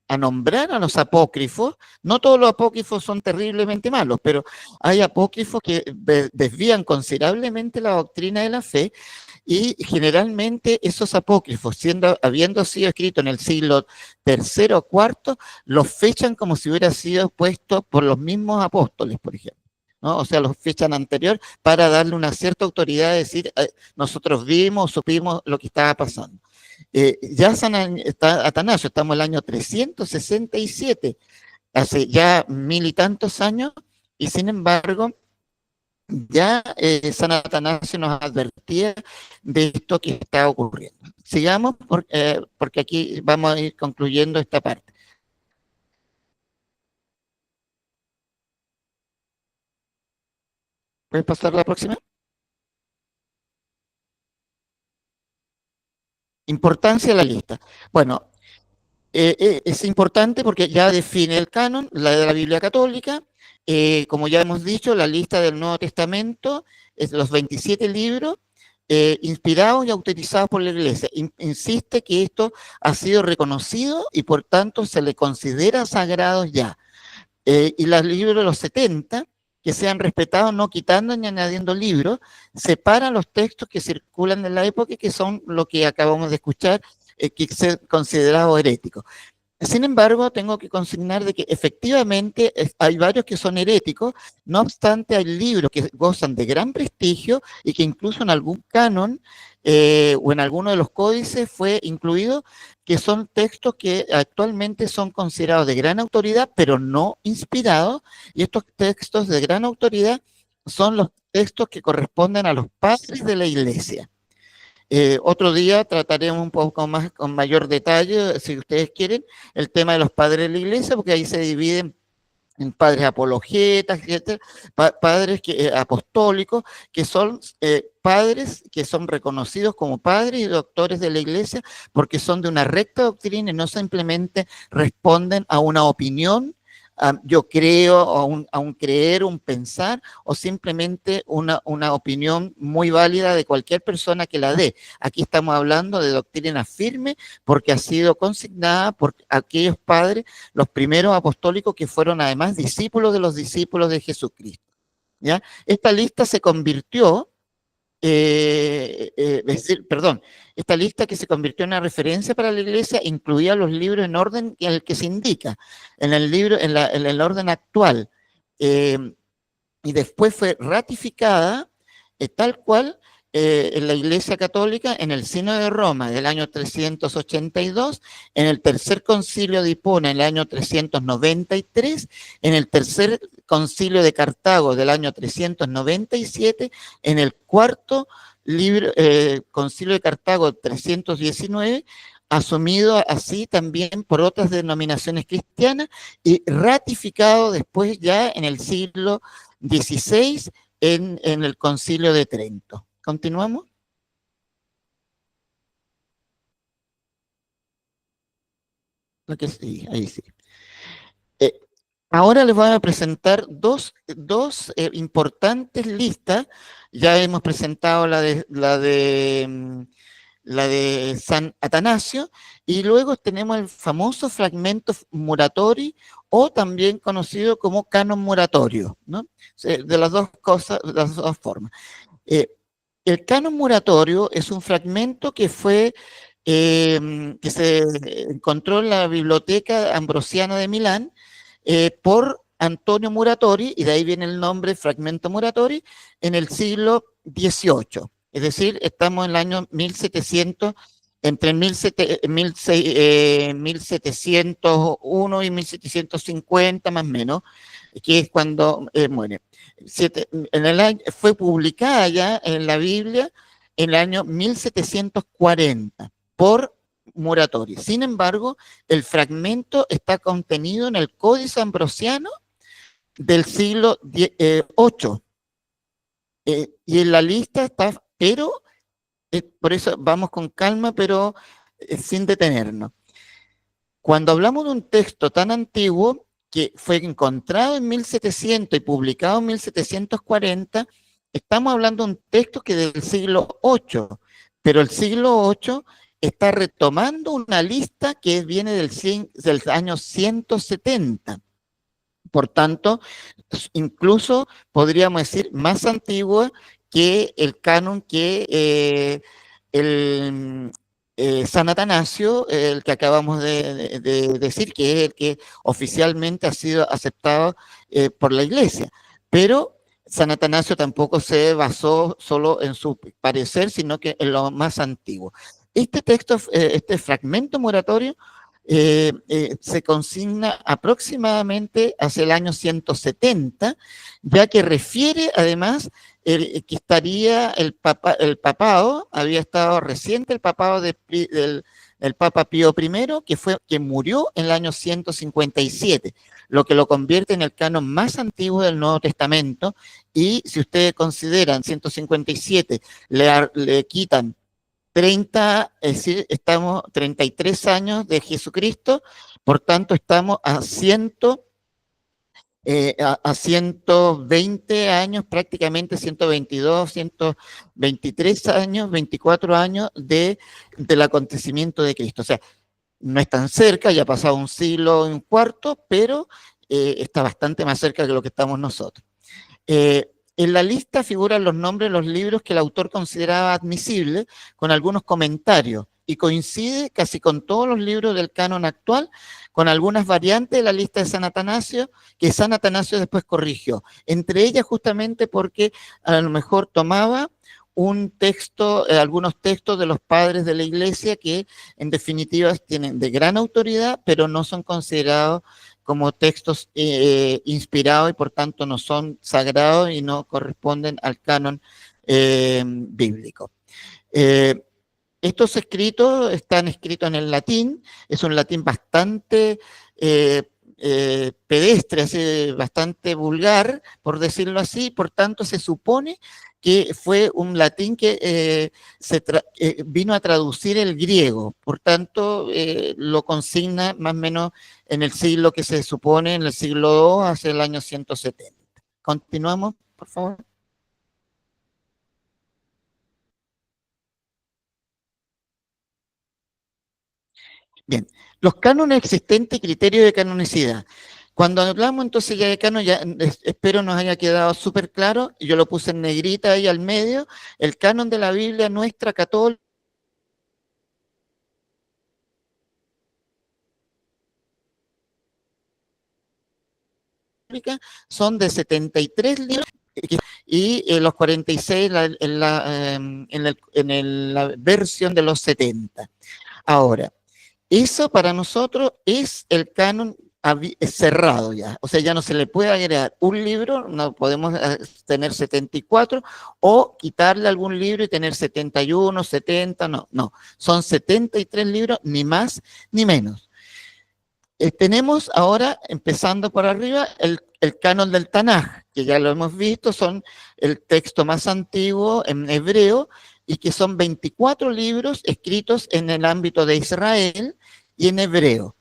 a nombrar a los apócrifos. No todos los apócrifos son terriblemente malos, pero hay apócrifos que desvían considerablemente la doctrina de la fe, y generalmente esos apócrifos, habiendo sido escritos en el siglo III o IV, los fechan como si hubiera sido puesto por los mismos apóstoles, por ejemplo, ¿no? O sea, los fechan anterior para darle una cierta autoridad de decir, nosotros vimos, supimos lo que estaba pasando. Ya San Atanasio, estamos en el año 367, hace ya 1000 y tantos años, y sin embargo, ya San Atanasio nos advertía de esto que está ocurriendo. Sigamos porque aquí vamos a ir concluyendo esta parte. ¿Puedes pasar a la próxima? Importancia de la lista. Bueno, es importante porque ya define el canon, la de la Biblia católica. Como ya hemos dicho, la lista del Nuevo Testamento es los 27 libros inspirados y autorizados por la Iglesia. Insiste que esto ha sido reconocido y por tanto se le considera sagrados ya. Y los libros de los 70, que sean respetados, no quitando ni añadiendo libros, separan los textos que circulan en la época y que son lo que acabamos de escuchar, que se considerados heréticos. Sin embargo, tengo que consignar de que efectivamente hay varios que son heréticos, no obstante hay libros que gozan de gran prestigio y que incluso en algún canon o en alguno de los códices fue incluido, que son textos que actualmente son considerados de gran autoridad, pero no inspirados, y estos textos de gran autoridad son los textos que corresponden a los padres de la Iglesia. Otro día trataremos un poco más, con mayor detalle, si ustedes quieren, el tema de los padres de la Iglesia, porque ahí se dividen en padres apologetas, etcétera, padres apostólicos, que son padres que son reconocidos como padres y doctores de la Iglesia, porque son de una recta doctrina y no simplemente responden a una opinión, yo creo, a un creer, un pensar, o simplemente una opinión muy válida de cualquier persona que la dé. Aquí estamos hablando de doctrina firme porque ha sido consignada por aquellos padres, los primeros apostólicos, que fueron además discípulos de los discípulos de Jesucristo, ¿ya? Esta lista se convirtió, esta lista que se convirtió en una referencia para la Iglesia incluía los libros en orden en el que se indica, en el orden actual, y después fue ratificada tal cual en la Iglesia Católica en el Sínodo de Roma del año 382, en el Tercer Concilio de Hipona en el año 393, en el Tercer Concilio de Cartago del año 397, en el Cuarto Concilio de Cartago 319, asumido así también por otras denominaciones cristianas y ratificado después ya en el siglo XVI en el Concilio de Trento. ¿Continuamos? La que sí, ahí sí. Ahora les voy a presentar dos importantes listas. Ya hemos presentado la de San Atanasio, y luego tenemos el famoso fragmento Muratori, o también conocido como canon muratorio, ¿no? De las dos cosas, de las dos formas. El canon muratorio es un fragmento que se encontró en la Biblioteca Ambrosiana de Milán por Antonio Muratori, y de ahí viene el nombre Fragmento Muratori, en el siglo XVIII. Es decir, estamos en el año 1700, entre 1701 y 1750 más o menos, que es cuando muere. Fue publicada ya en la Biblia en el año 1740 por Muratori. Sin embargo, el fragmento está contenido en el Códice Ambrosiano del siglo VIII. Y en la lista está, pero por eso vamos con calma, pero sin detenernos. Cuando hablamos de un texto tan antiguo que fue encontrado en 1700 y publicado en 1740, estamos hablando de un texto que es del siglo VIII, pero el siglo VIII está retomando una lista que viene del año 170. Por tanto, incluso podríamos decir más antigua que el canon que San Atanasio, el que acabamos de decir, que es el que oficialmente ha sido aceptado por la Iglesia. Pero San Atanasio tampoco se basó solo en su parecer, sino que en lo más antiguo. Este texto, este fragmento moratorio, se consigna aproximadamente hacia el año 170, ya que refiere además que estaría el papado, había estado reciente el papado del Papa Pío I, que murió en el año 157, lo que lo convierte en el canon más antiguo del Nuevo Testamento. Y si ustedes consideran 157, le quitan 30, es decir, estamos 33 años de Jesucristo, por tanto estamos a 120 años, prácticamente 122, 123 años, 24 años del acontecimiento de Cristo. O sea, no es tan cerca, ya ha pasado un siglo y un cuarto, pero está bastante más cerca de lo que estamos nosotros. En la lista figuran los nombres de los libros que el autor consideraba admisibles, con algunos comentarios, y coincide casi con todos los libros del canon actual, con algunas variantes de la lista de San Atanasio, que San Atanasio después corrigió. Entre ellas justamente porque a lo mejor tomaba un texto, algunos textos de los padres de la Iglesia que en definitiva tienen de gran autoridad, pero no son considerados como textos inspirados y por tanto no son sagrados y no corresponden al canon bíblico. Estos escritos están escritos en el latín, es un latín bastante pedestre, así, bastante vulgar, por decirlo así, por tanto se supone que fue un latín que vino a traducir el griego, por tanto lo consigna más o menos en el siglo que se supone, en el siglo II, hacia el año 170. Continuamos, por favor. Bien, los cánones existentes y criterios de canonicidad. Cuando hablamos entonces ya de canon, ya espero nos haya quedado súper claro, yo lo puse en negrita ahí al medio, el canon de la Biblia nuestra católica son de 73 libros y los 46 en la versión de los 70. Ahora, eso para nosotros es el canon cerrado ya, o sea, ya no se le puede agregar un libro, no podemos tener 74 o quitarle algún libro y tener 71, 70, no, son 73 libros, ni más ni menos. Tenemos ahora, empezando por arriba, el canon del Tanaj, que ya lo hemos visto, son el texto más antiguo en hebreo y que son 24 libros escritos en el ámbito de Israel y en hebreo.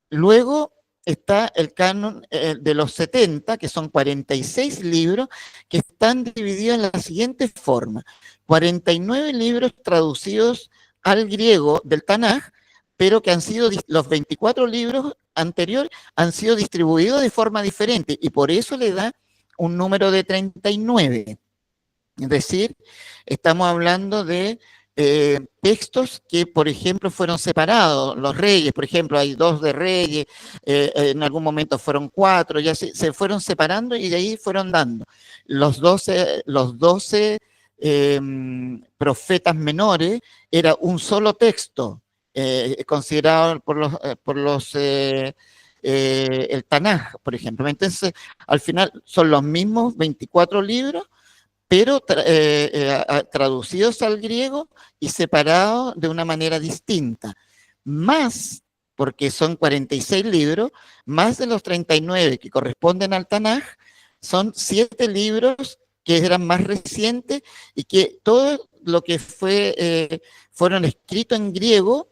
Luego está el canon de los 70, que son 46 libros, que están divididos en la siguiente forma. 49 libros traducidos al griego del Tanaj, pero que han sido, los 24 libros anteriores han sido distribuidos de forma diferente, y por eso le da un número de 39. Es decir, estamos hablando de textos que, por ejemplo, fueron separados. Los reyes, por ejemplo, hay 2 de reyes, en algún momento fueron 4, ya se fueron separando y de ahí fueron dando. Los 12 profetas menores era un solo texto, considerado por los el Tanaj, por ejemplo. Entonces, al final son los mismos 24 libros, pero traducidos al griego y separados de una manera distinta. Más, porque son 46 libros, más de los 39 que corresponden al Tanaj, son 7 libros que eran más recientes y que todo lo que fueron escritos en griego,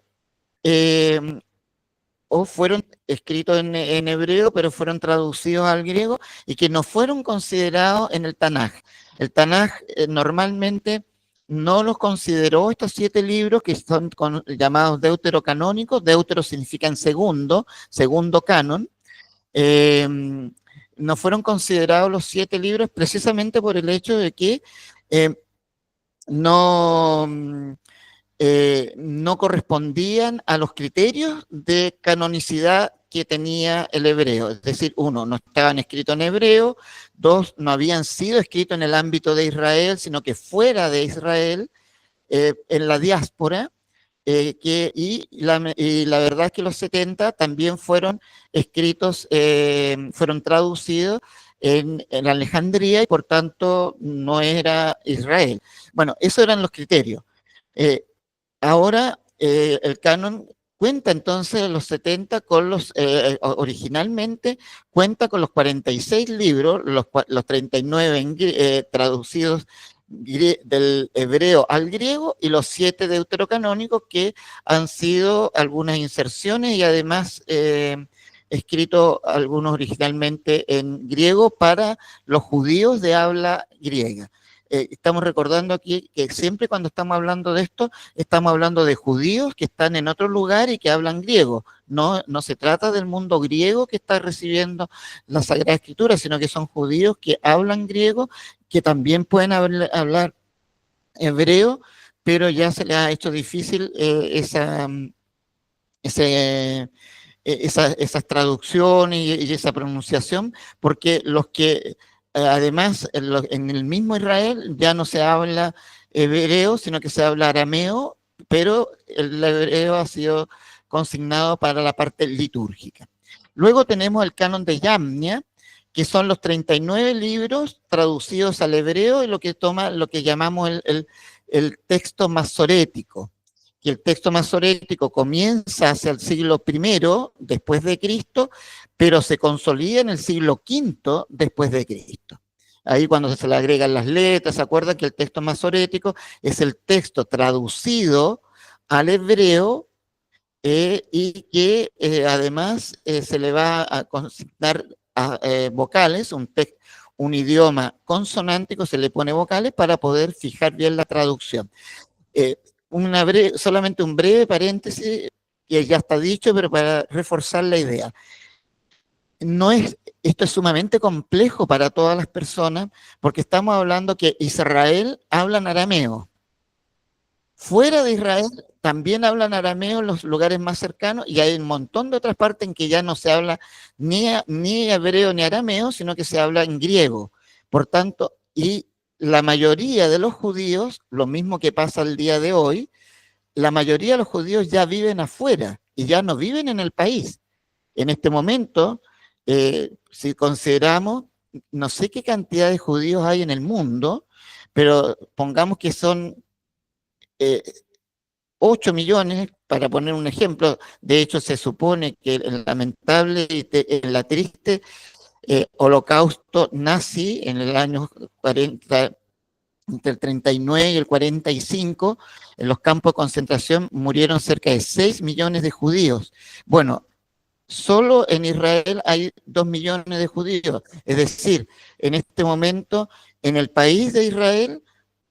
o fueron escritos en hebreo, pero fueron traducidos al griego y que no fueron considerados en el Tanaj. El Tanaj normalmente no los consideró, estos 7 libros que son llamados deuterocanónicos. Deutero significa en segundo canon. No fueron considerados los 7 libros precisamente por el hecho de que no correspondían a los criterios de canonicidad que tenía el hebreo. Es decir, 1, no estaban escritos en hebreo; 2, no habían sido escritos en el ámbito de Israel, sino que fuera de Israel, en la diáspora, y la verdad es que los 70 también fueron escritos, fueron traducidos en Alejandría, y por tanto no era Israel. Bueno, esos eran los criterios. Ahora el canon cuenta entonces los 70 con originalmente cuenta con los 46 libros, los 39 traducidos del hebreo al griego, y los 7 deuterocanónicos que han sido algunas inserciones y además escritos algunos originalmente en griego para los judíos de habla griega. Estamos recordando aquí que siempre cuando estamos hablando de esto, estamos hablando de judíos que están en otro lugar y que hablan griego. No se trata del mundo griego que está recibiendo la Sagrada Escritura, sino que son judíos que hablan griego, que también pueden hablar hebreo, pero ya se les ha hecho difícil esas traducciones y esa pronunciación, porque los que... Además, en el mismo Israel ya no se habla hebreo, sino que se habla arameo, pero el hebreo ha sido consignado para la parte litúrgica. Luego tenemos el canon de Yamnia, que son los 39 libros traducidos al hebreo, y lo que llamamos el texto masorético. Que el texto masorético comienza hacia el siglo I después de Cristo, pero se consolida en el siglo V después de Cristo. Ahí cuando se le agregan las letras, ¿se acuerdan que el texto masorético es el texto traducido al hebreo y que además se le va a consignar vocales, un idioma consonántico, se le pone vocales para poder fijar bien la traducción. Solamente un breve paréntesis, que ya está dicho, pero para reforzar la idea. Esto es sumamente complejo para todas las personas, porque estamos hablando que Israel hablan arameo. Fuera de Israel también hablan arameo en los lugares más cercanos, y hay un montón de otras partes en que ya no se habla ni hebreo ni arameo, sino que se habla en griego. Por tanto, y la mayoría de los judíos, lo mismo que pasa el día de hoy, la mayoría de los judíos ya viven afuera y ya no viven en el país. En este momento, si consideramos, no sé qué cantidad de judíos hay en el mundo, pero pongamos que son 8 millones, para poner un ejemplo. De hecho, se supone que el lamentable y la triste holocausto nazi en el año 40, entre el 39 y el 45, en los campos de concentración murieron cerca de 6 millones de judíos. Bueno, solo en Israel hay 2 millones de judíos. Es decir, en este momento, en el país de Israel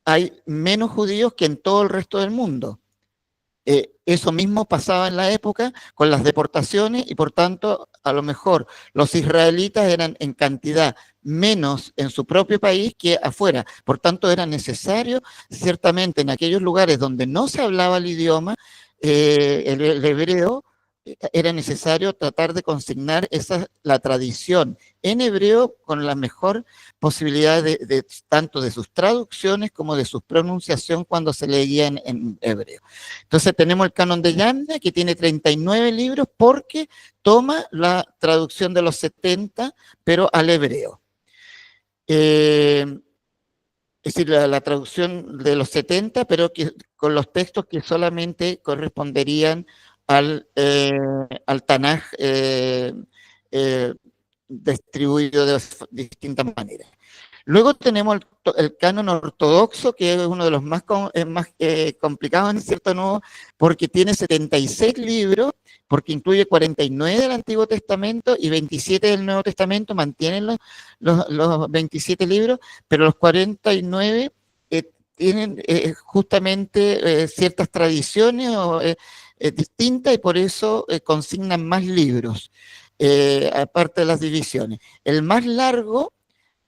hay menos judíos que en todo el resto del mundo. Eso mismo pasaba en la época con las deportaciones y por tanto a lo mejor los israelitas eran en cantidad menos en su propio país que afuera. Por tanto era necesario ciertamente en aquellos lugares donde no se hablaba el idioma, el hebreo, era necesario tratar de consignar la tradición en hebreo con la mejor posibilidad tanto de sus traducciones como de su pronunciación cuando se leía en hebreo. Entonces tenemos el canon de Yamna, que tiene 39 libros porque toma la traducción de los 70, pero al hebreo. Es decir, la traducción de los 70, pero con los textos que solamente corresponderían al Tanaj distribuido de distintas maneras. Luego tenemos el canon ortodoxo, que es uno de los más complicados en cierto modo, porque tiene 76 libros, porque incluye 49 del Antiguo Testamento y 27 del Nuevo Testamento, mantienen los 27 libros, pero los 49 tienen justamente ciertas tradiciones distintas y por eso consignan más libros, aparte de las divisiones. El más largo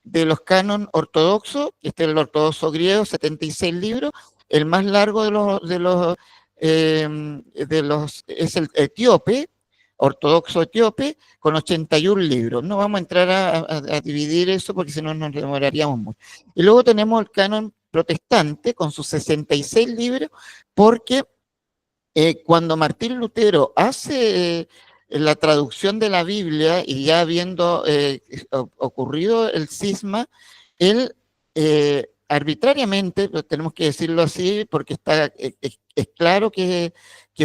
de los canon ortodoxos, que es el ortodoxo griego, 76 libros, el más largo es el etíope, ortodoxo etíope, con 81 libros. No vamos a entrar a dividir eso porque si no nos demoraríamos mucho. Y luego tenemos el canon protestante con sus 66 libros, porque cuando Martín Lutero hace la traducción de la Biblia y ya habiendo ocurrido el cisma, él arbitrariamente, tenemos que decirlo así porque es claro que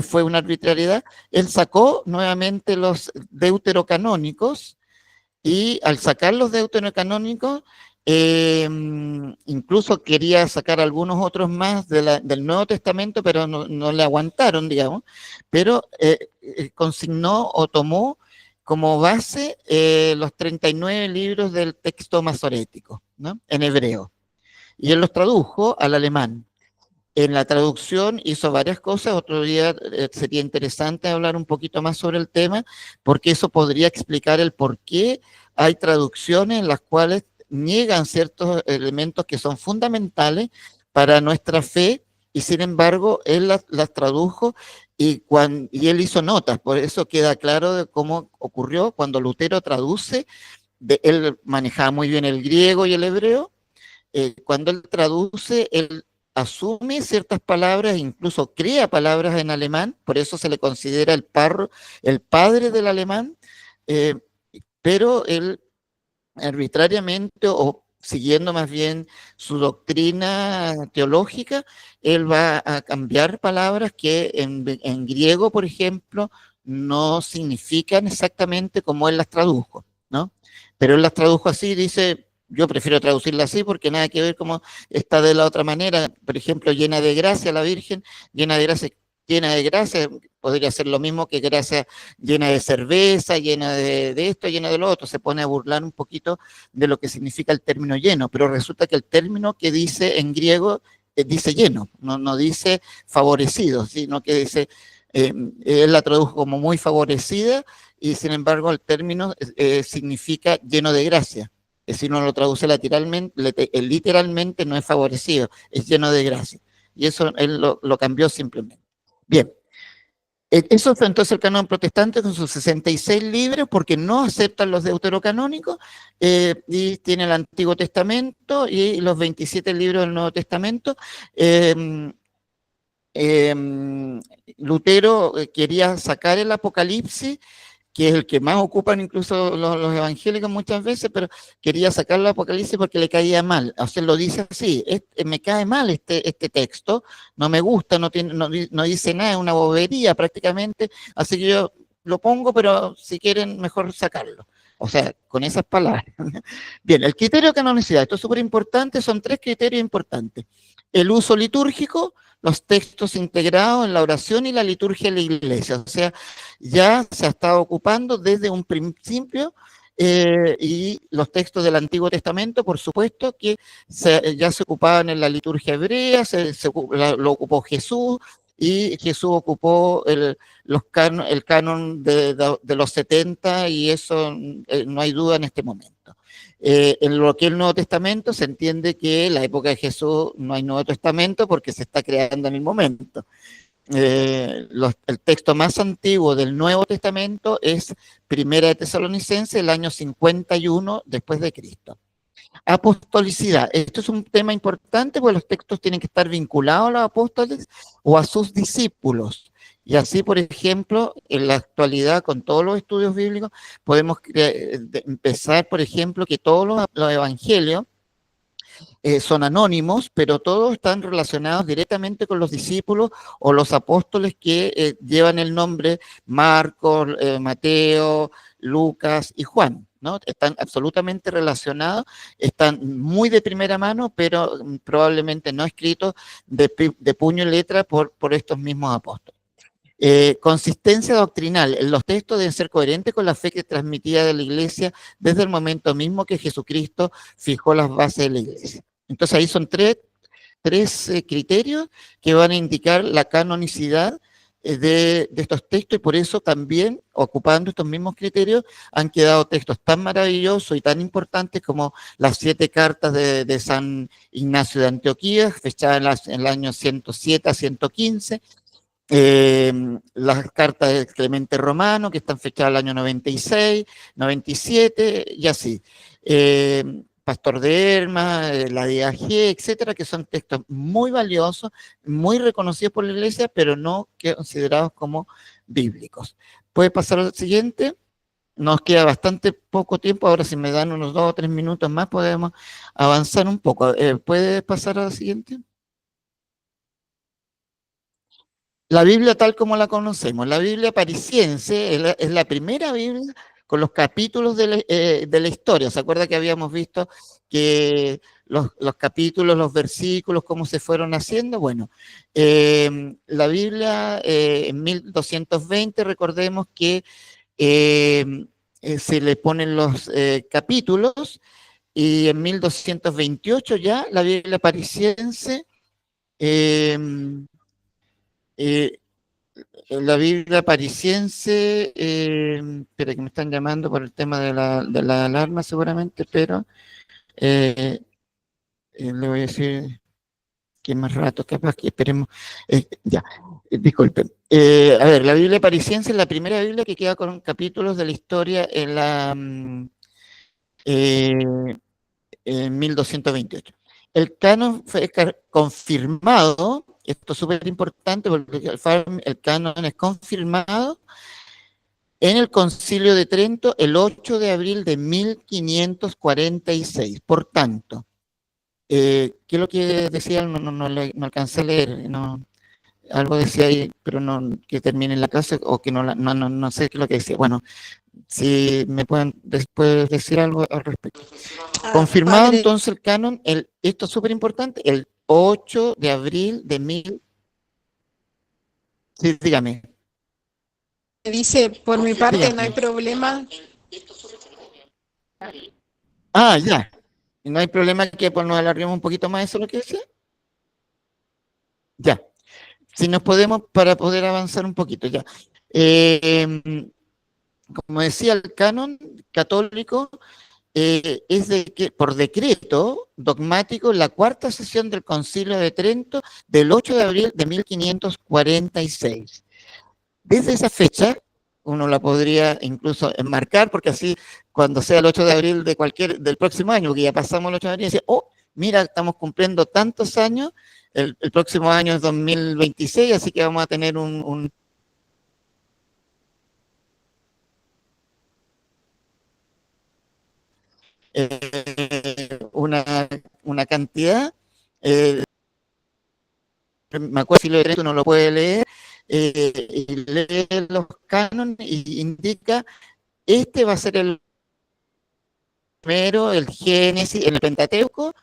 fue una arbitrariedad, él sacó nuevamente los deuterocanónicos y al sacar los deuterocanónicos incluso quería sacar algunos otros más del Nuevo Testamento, pero no le aguantaron, digamos, pero consignó o tomó como base los 39 libros del texto masorético, ¿no? En hebreo, y él los tradujo al alemán. En la traducción hizo varias cosas, otro día sería interesante hablar un poquito más sobre el tema, porque eso podría explicar el por qué hay traducciones en las cuales niegan ciertos elementos que son fundamentales para nuestra fe y sin embargo él las tradujo y él hizo notas, por eso queda claro de cómo ocurrió cuando Lutero traduce, él manejaba muy bien el griego y el hebreo, cuando él traduce, él asume ciertas palabras, incluso crea palabras en alemán, por eso se le considera el padre del alemán, pero él arbitrariamente o siguiendo más bien su doctrina teológica, él va a cambiar palabras que en griego, por ejemplo, no significan exactamente como él las tradujo, ¿no? Pero él las tradujo así, dice, yo prefiero traducirla así porque nada que ver cómo está de la otra manera, por ejemplo, llena de gracia la Virgen, llena de gracia, podría ser lo mismo que gracia llena de cerveza, llena de esto, llena de lo otro. Se pone a burlar un poquito de lo que significa el término lleno, pero resulta que el término que dice en griego dice lleno, no dice favorecido, sino que dice, él la tradujo como muy favorecida y sin embargo el término significa lleno de gracia. Es decir, uno lo traduce literalmente no es favorecido, es lleno de gracia. Y eso él lo cambió simplemente. Bien, eso fue entonces el canon protestante con sus 66 libros, porque no aceptan los deuterocanónicos, y tiene el Antiguo Testamento y los 27 libros del Nuevo Testamento. Lutero quería sacar el Apocalipsis, que es el que más ocupan incluso los evangélicos muchas veces, pero quería sacar el Apocalipsis porque le caía mal. O sea, lo dice así, me cae mal este texto, no me gusta, no dice nada, es una bobería prácticamente, así que yo lo pongo, pero si quieren mejor sacarlo. O sea, con esas palabras. Bien, el criterio de canonicidad, esto es súper importante, son 3 criterios importantes. El uso litúrgico, los textos integrados en la oración y la liturgia de la iglesia. O sea, ya se ha estado ocupando desde un principio y los textos del Antiguo Testamento, por supuesto, que ya se ocupaban en la liturgia hebrea, lo ocupó Jesús, y Jesús ocupó el canon de los 70, y eso no hay duda en este momento. En lo que es el Nuevo Testamento se entiende que en la época de Jesús no hay Nuevo Testamento porque se está creando en el momento. El texto más antiguo del Nuevo Testamento es Primera de Tesalonicenses, el año 51 después de Cristo. Apostolicidad. Esto es un tema importante porque los textos tienen que estar vinculados a los apóstoles o a sus discípulos. Y así, por ejemplo, en la actualidad, con todos los estudios bíblicos, podemos empezar, por ejemplo, que todos los evangelios son anónimos, pero todos están relacionados directamente con los discípulos o los apóstoles que llevan el nombre Marcos, Mateo, Lucas y Juan, ¿no? Están absolutamente relacionados, están muy de primera mano, pero probablemente no escritos de puño y letra por estos mismos apóstoles. Consistencia doctrinal. Los textos deben ser coherentes con la fe que transmitía de la iglesia desde el momento mismo que Jesucristo fijó las bases de la iglesia. Entonces ahí son tres criterios que van a indicar la canonicidad de estos textos, y por eso también, ocupando estos mismos criterios, han quedado textos tan maravillosos y tan importantes como las 7 cartas de San Ignacio de Antioquía, fechadas en el año 107 a 115, las cartas de Clemente Romano, que están fechadas al año 96, 97, y así. Pastor de Hermas, la DAG, etcétera, que son textos muy valiosos, muy reconocidos por la iglesia, pero no considerados como bíblicos. ¿Puede pasar al siguiente? Nos queda bastante poco tiempo, ahora si me dan unos 2 o 3 minutos más podemos avanzar un poco. ¿Puede pasar al siguiente? La Biblia tal como la conocemos. La Biblia parisiense es la primera Biblia con los capítulos de la historia. ¿Se acuerda que habíamos visto que los capítulos, los versículos, cómo se fueron haciendo? Bueno, la Biblia en 1220, recordemos que se le ponen los capítulos, y en 1228 ya la Biblia parisiense... la Biblia parisiense, espera que me están llamando por el tema de la alarma seguramente, pero le voy a decir que más rato, capaz que esperemos, ya, disculpen. A ver, la Biblia parisiense es la primera Biblia que queda con capítulos de la historia en 1228. El canon fue confirmado. Esto es súper importante porque el canon es confirmado en el Concilio de Trento el 8 de abril de 1546. Por tanto, ¿qué es lo que decía? No alcancé a leer, algo decía ahí, pero no que termine en la clase, o que no sé qué es lo que decía. Bueno, si me pueden después decir algo al respecto. Confirmado Padre, entonces el canon, esto es súper importante, el 8 de abril de Sí, dígame. Dice, por mi parte no hay Dígame. problema. Ah, ya. No hay problema que pues, nos alarguemos un poquito más, ¿eso es lo que decía? Ya. Si nos podemos, para poder avanzar un poquito, ya. Como decía, el canon católico es de que por decreto dogmático la 4ª sesión del Concilio de Trento del 8 de abril de 1546. Desde esa fecha, uno la podría incluso enmarcar, porque así cuando sea el 8 de abril del próximo año, que ya pasamos el 8 de abril, dice, oh, mira, estamos cumpliendo tantos años, el próximo año es 2026, así que vamos a tener una cantidad, me acuerdo si lo de Trento uno lo puede leer, y lee los cánones y indica, este va a ser el primero, el Génesis, el Pentateuco,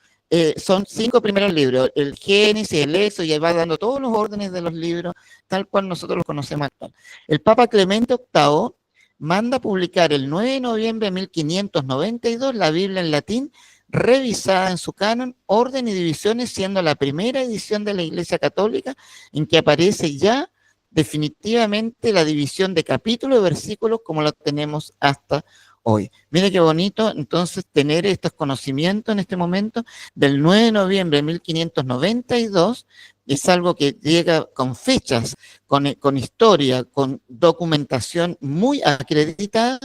son 5 primeros libros, el Génesis, el Éxodo, y ahí va dando todos los órdenes de los libros, tal cual nosotros los conocemos actual. El Papa Clemente VIII manda publicar el 9 de noviembre de 1592 la Biblia en latín, revisada en su canon, orden y divisiones, siendo la primera edición de la Iglesia Católica en que aparece ya definitivamente la división de capítulos y versículos como la tenemos hasta hoy. Mire qué bonito entonces tener estos conocimientos en este momento del 9 de noviembre de 1592, es algo que llega con fechas, con historia, con documentación muy acreditada,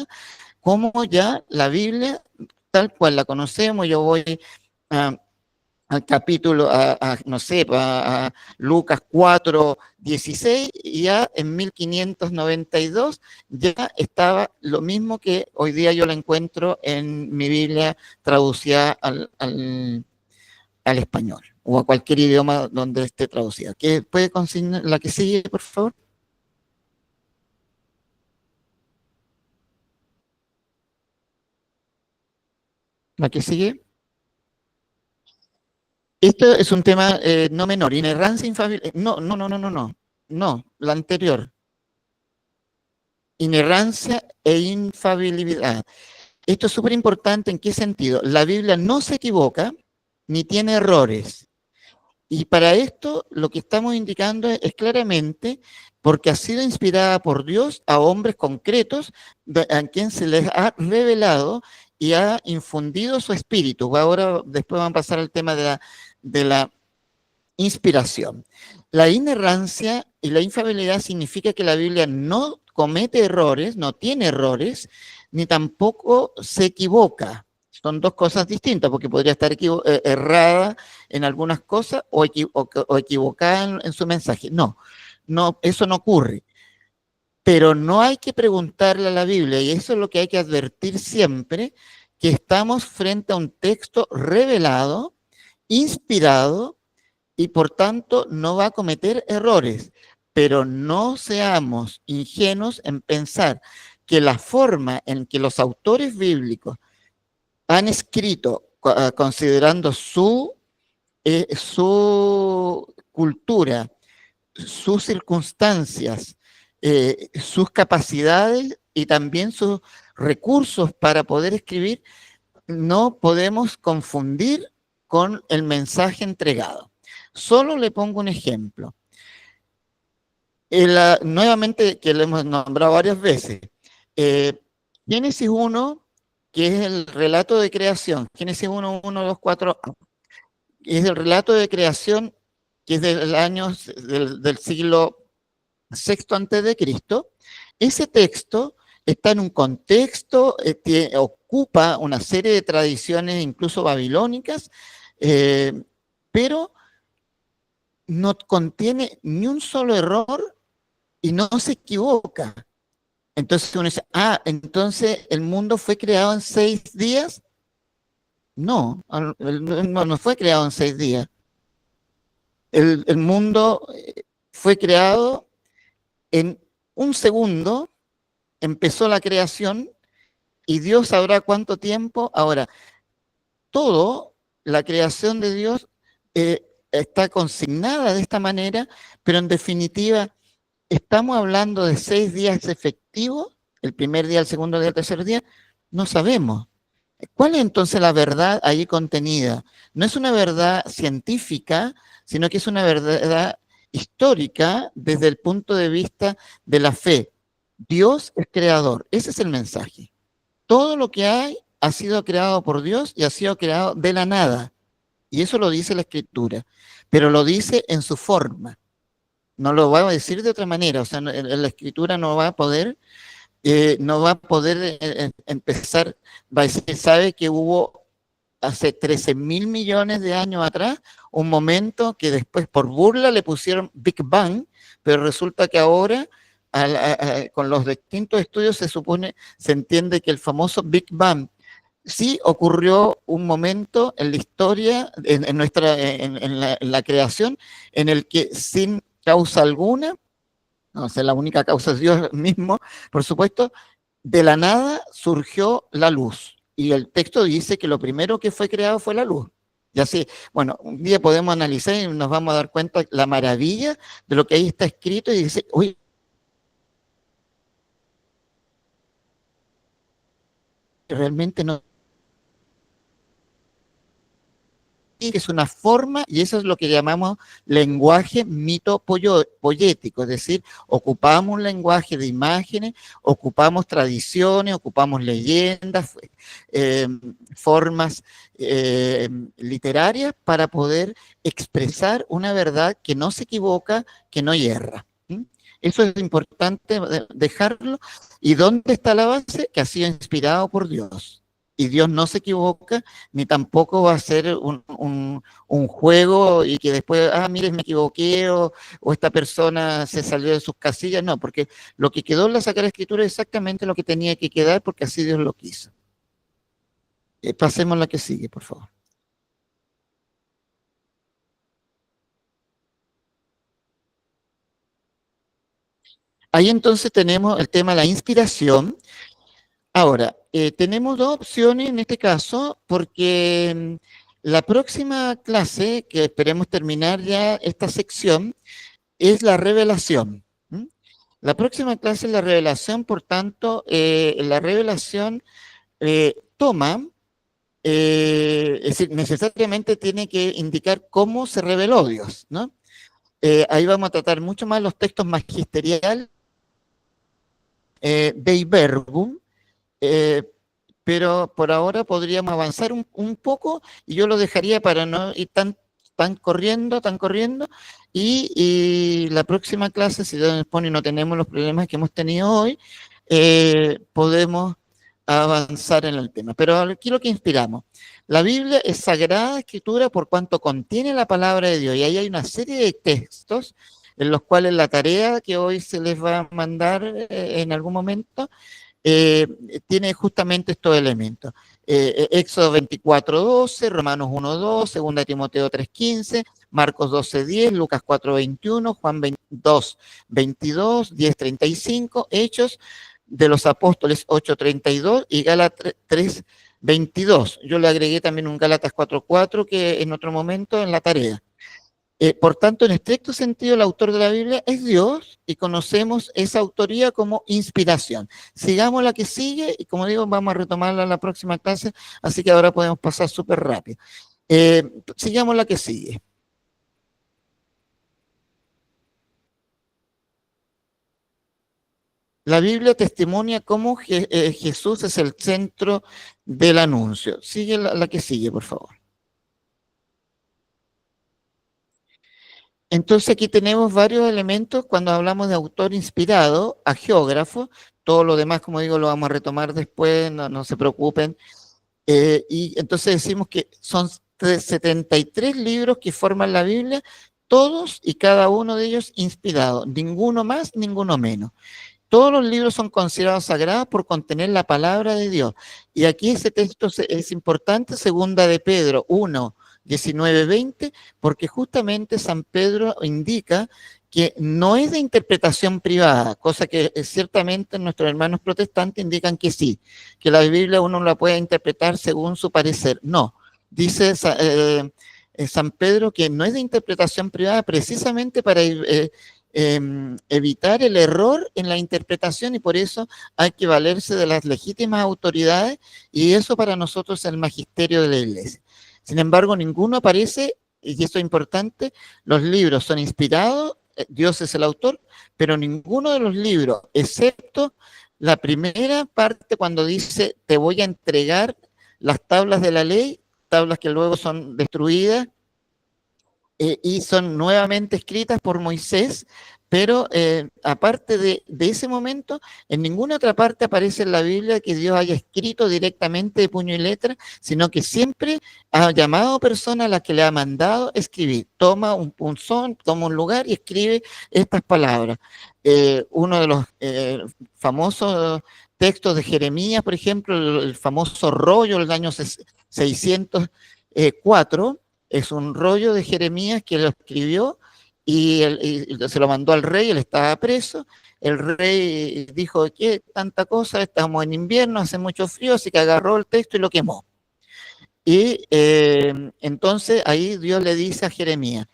como ya la Biblia, tal cual la conocemos. Yo voy al capítulo, no sé, a Lucas 4, 16, y ya en 1592 ya estaba lo mismo que hoy día yo la encuentro en mi Biblia traducida al español o a cualquier idioma donde esté traducida. ¿Qué puede consignar la que sigue, por favor? La que sigue. Esto es un tema no menor, inerrancia, infabilidad. No, la anterior. Inerrancia e infabilidad. Esto es súper importante. ¿En qué sentido? La Biblia no se equivoca ni tiene errores. Y para esto lo que estamos indicando es claramente porque ha sido inspirada por Dios a hombres concretos a quien se les ha revelado y ha infundido su espíritu. Ahora, después van a pasar al tema de la inspiración. La inerrancia y la infabilidad significa que la Biblia no comete errores, no tiene errores, ni tampoco se equivoca. Son dos cosas distintas, porque podría estar errada en algunas cosas o equivocada en su mensaje. No, eso no ocurre. Pero no hay que preguntarle a la Biblia, y eso es lo que hay que advertir siempre, que estamos frente a un texto revelado, inspirado, y por tanto no va a cometer errores. Pero no seamos ingenuos en pensar que la forma en que los autores bíblicos han escrito, considerando su cultura, sus circunstancias, sus capacidades y también sus recursos para poder escribir, no podemos confundir con el mensaje entregado. Solo le pongo un ejemplo. Nuevamente, que lo hemos nombrado varias veces, Génesis 1, que es el relato de creación, Génesis 1, 1, 2, 4, es el relato de creación que es del siglo VI antes de Cristo. Ese texto está en un contexto, ocupa una serie de tradiciones incluso babilónicas, pero no contiene ni un solo error y no se equivoca. Entonces uno dice, entonces el mundo fue creado en 6 días. No fue creado en 6 días. El mundo fue creado en un segundo, empezó la creación y Dios sabrá cuánto tiempo. Ahora, la creación de Dios está consignada de esta manera, pero en definitiva estamos hablando de 6 días efectivos, el primer día, el segundo día, el tercer día, no sabemos. ¿Cuál es entonces la verdad ahí contenida? No es una verdad científica, sino que es una verdad histórica desde el punto de vista de la fe. Dios es creador, ese es el mensaje. Todo lo que hay ha sido creado por Dios y ha sido creado de la nada. Y eso lo dice la Escritura, pero lo dice en su forma. No lo va a decir de otra manera, o sea, la Escritura no va a poder empezar, va a decir, sabe que hubo hace 13.000 millones de años atrás un momento que después por burla le pusieron Big Bang, pero resulta que ahora con los distintos estudios se entiende que el famoso Big Bang sí ocurrió un momento en la historia, en la creación, en el que sin causa alguna, no sé, la única causa es Dios mismo, por supuesto, de la nada surgió la luz. Y el texto dice que lo primero que fue creado fue la luz. Y así, bueno, un día podemos analizar y nos vamos a dar cuenta la maravilla de lo que ahí está escrito y dice, uy, realmente no. Que es una forma, y eso es lo que llamamos lenguaje mito-poético, es decir, ocupamos un lenguaje de imágenes, ocupamos tradiciones, ocupamos leyendas, formas literarias para poder expresar una verdad que no se equivoca, que no yerra. Eso es importante dejarlo. ¿Y dónde está la base? Que ha sido inspirado por Dios. Y Dios no se equivoca, ni tampoco va a ser un juego y que después, mire, me equivoqué o esta persona se salió de sus casillas. No, porque lo que quedó en la Sagrada Escritura es exactamente lo que tenía que quedar porque así Dios lo quiso. Pasemos a la que sigue, por favor. Ahí entonces tenemos el tema de la inspiración. Ahora, tenemos dos opciones en este caso, porque la próxima clase, que esperemos terminar ya esta sección, es la revelación. La próxima clase es la revelación, por tanto, la revelación toma, es decir, necesariamente tiene que indicar cómo se reveló Dios, ¿no? Ahí vamos a tratar mucho más los textos magisteriales, Dei Verbum, pero por ahora podríamos avanzar un poco y yo lo dejaría para no ir tan corriendo, y la próxima clase, si Dios nos pone y no tenemos los problemas que hemos tenido hoy, podemos avanzar en el tema. Pero aquí lo que inspiramos. La Biblia es sagrada escritura por cuanto contiene la palabra de Dios, y ahí hay una serie de textos en los cuales la tarea que hoy se les va a mandar en algún momento tiene justamente estos elementos. Éxodo 24:12, Romanos 1:2, 2 Timoteo 3:15, Marcos 12:10, Lucas 4:21, Juan 2:22, 10:35, Hechos de los Apóstoles 8:32 y Gálatas 3:22. Yo le agregué también un Gálatas 4:4 que en otro momento en la tarea. Por tanto, en estricto sentido, el autor de la Biblia es Dios y conocemos esa autoría como inspiración. Sigamos la que sigue y, como digo, vamos a retomarla en la próxima clase, así que ahora podemos pasar súper rápido. Sigamos la que sigue. La Biblia testimonia cómo Jesús es el centro del anuncio. Sigue la que sigue, por favor. Entonces aquí tenemos varios elementos cuando hablamos de autor inspirado, agiógrafo, todo lo demás, como digo, lo vamos a retomar después, no se preocupen. Y entonces decimos que son 73 libros que forman la Biblia, todos y cada uno de ellos inspirados, ninguno más, ninguno menos. Todos los libros son considerados sagrados por contener la palabra de Dios. Y aquí ese texto es importante, segunda de Pedro 1, 19-20, porque justamente San Pedro indica que no es de interpretación privada, cosa que ciertamente nuestros hermanos protestantes indican que sí, que la Biblia uno la puede interpretar según su parecer. No, dice San Pedro que no es de interpretación privada precisamente para evitar el error en la interpretación, y por eso hay que valerse de las legítimas autoridades, y eso para nosotros es el magisterio de la Iglesia. Sin embargo, ninguno aparece, y esto es importante, los libros son inspirados, Dios es el autor, pero ninguno de los libros, excepto la primera parte cuando dice, te voy a entregar las tablas de la ley, tablas que luego son destruidas, y son nuevamente escritas por Moisés, pero aparte de ese momento, en ninguna otra parte aparece en la Biblia que Dios haya escrito directamente de puño y letra, sino que siempre ha llamado a personas a las que le ha mandado escribir. Toma un punzón, toma un lugar y escribe estas palabras. Uno de los famosos textos de Jeremías, por ejemplo, el famoso rollo del año 604, es un rollo de Jeremías que lo escribió y se lo mandó al rey, él estaba preso. El rey dijo, ¿qué tanta cosa? Estamos en invierno, hace mucho frío, así que agarró el texto y lo quemó. Y entonces ahí Dios le dice a Jeremías,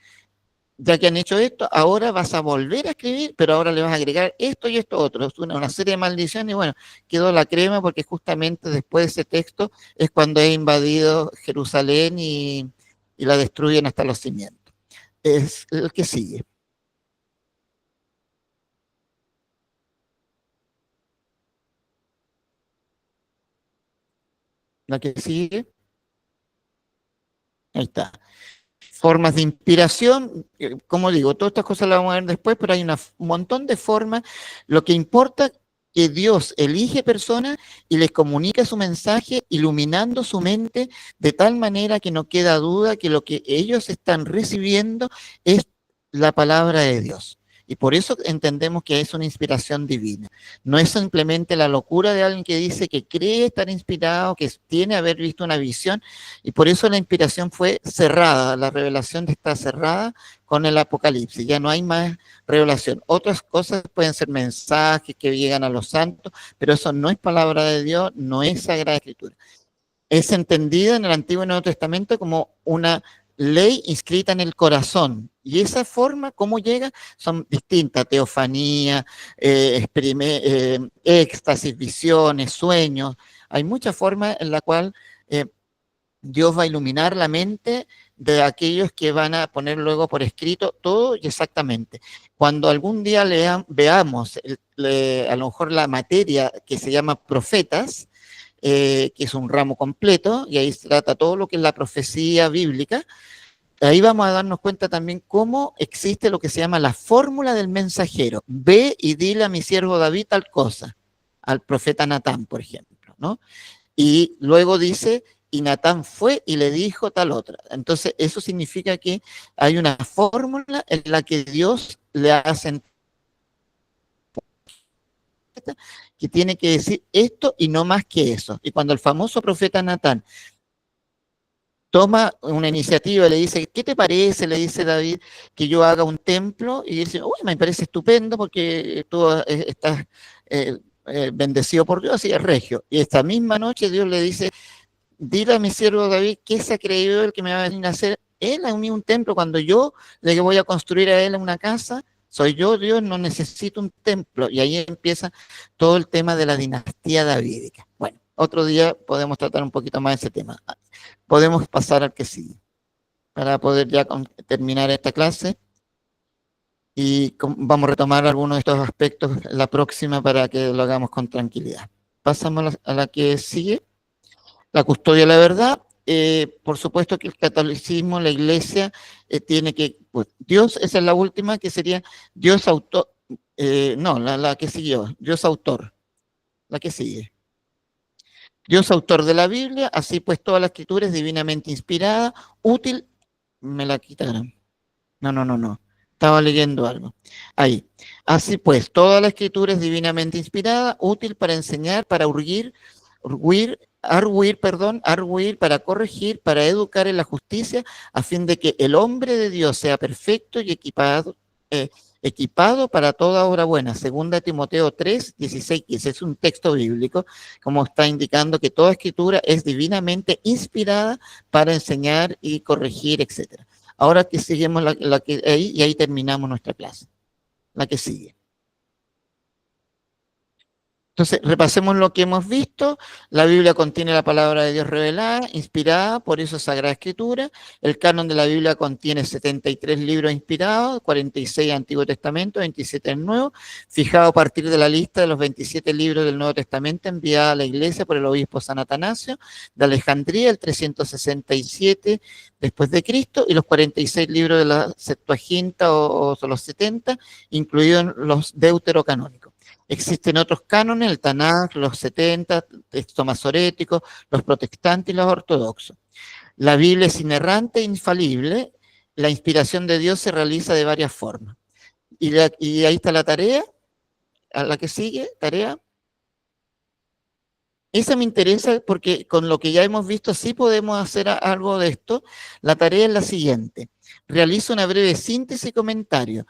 ya que han hecho esto, ahora vas a volver a escribir, pero ahora le vas a agregar esto y esto otro. Es una serie de maldiciones y bueno, quedó la crema porque justamente después de ese texto es cuando he invadido Jerusalén y la destruyen hasta los cimientos. Es el que sigue. La que sigue. Ahí está. Formas de inspiración, como digo, todas estas cosas las vamos a ver después, pero hay un montón de formas. Lo que importa es que Dios elige personas y les comunica su mensaje, iluminando su mente de tal manera que no queda duda que lo que ellos están recibiendo es la palabra de Dios. Y por eso entendemos que es una inspiración divina. No es simplemente la locura de alguien que dice que cree estar inspirado, que tiene haber visto una visión, y por eso la inspiración fue cerrada, la revelación está cerrada con el Apocalipsis, ya no hay más revelación. Otras cosas pueden ser mensajes que llegan a los santos, pero eso no es palabra de Dios, no es Sagrada Escritura. Es entendida en el Antiguo y Nuevo Testamento como una ley inscrita en el corazón. Y esa forma, cómo llega, son distintas: teofanía, éxtasis, visiones, sueños. Hay muchas formas en la cual Dios va a iluminar la mente de aquellos que van a poner luego por escrito todo y exactamente. Cuando algún día veamos a lo mejor la materia que se llama profetas, que es un ramo completo, y ahí se trata todo lo que es la profecía bíblica, ahí vamos a darnos cuenta también cómo existe lo que se llama la fórmula del mensajero. Ve y dile a mi siervo David tal cosa, al profeta Natán, por ejemplo, ¿no? Y luego dice, y Natán fue y le dijo tal otra. Entonces, eso significa que hay una fórmula en la que Dios le hace que tiene que decir esto y no más que eso. Y cuando el famoso profeta Natán toma una iniciativa y le dice, ¿qué te parece? Le dice David, que yo haga un templo, y dice, uy, me parece estupendo porque tú estás bendecido por Dios y es regio. Y esta misma noche Dios le dice, dile a mi siervo David, ¿qué se ha creído él que me va a venir a hacer él a mí un templo cuando yo le voy a construir a él una casa? Soy yo, Dios, no necesito un templo. Y ahí empieza todo el tema de la dinastía davídica. Bueno, otro día podemos tratar un poquito más ese tema. Podemos pasar al que sigue, para poder ya terminar esta clase. Y vamos a retomar algunos de estos aspectos la próxima para que lo hagamos con tranquilidad. Pasamos a la que sigue. La custodia de la verdad. Por supuesto que el catolicismo, la iglesia, tiene que, pues, Dios, esa es la última, que sería Dios autor, no, la que siguió, Dios autor, la que sigue. Dios autor de la Biblia, así pues toda la escritura es divinamente inspirada, útil, me la quitaron, no, estaba leyendo algo, ahí. Así pues, toda la escritura es divinamente inspirada, útil para enseñar, para arguir, para corregir, para educar en la justicia, a fin de que el hombre de Dios sea perfecto y equipado para toda obra buena. Segunda Timoteo 3, 16, 15. Es un texto bíblico, como está indicando que toda escritura es divinamente inspirada para enseñar y corregir, etc. Ahora que seguimos y ahí terminamos nuestra clase. La que sigue. Entonces, repasemos lo que hemos visto. La Biblia contiene la palabra de Dios revelada, inspirada, por eso es Sagrada Escritura. El canon de la Biblia contiene 73 libros inspirados, 46 Antiguo Testamento, 27 el Nuevo, fijado a partir de la lista de los 27 libros del Nuevo Testamento enviada a la Iglesia por el obispo San Atanasio de Alejandría, el 367 después de Cristo, y los 46 libros de la Septuaginta o los 70, incluidos los deuterocanónicos. Existen otros cánones, el Tanaj, los 70, textos masoréticos, los protestantes y los ortodoxos. La Biblia es inerrante e infalible. La inspiración de Dios se realiza de varias formas. Y ahí está la tarea, a la que sigue, tarea. Esa me interesa porque con lo que ya hemos visto sí podemos hacer algo de esto. La tarea es la siguiente. Realiza una breve síntesis y comentario.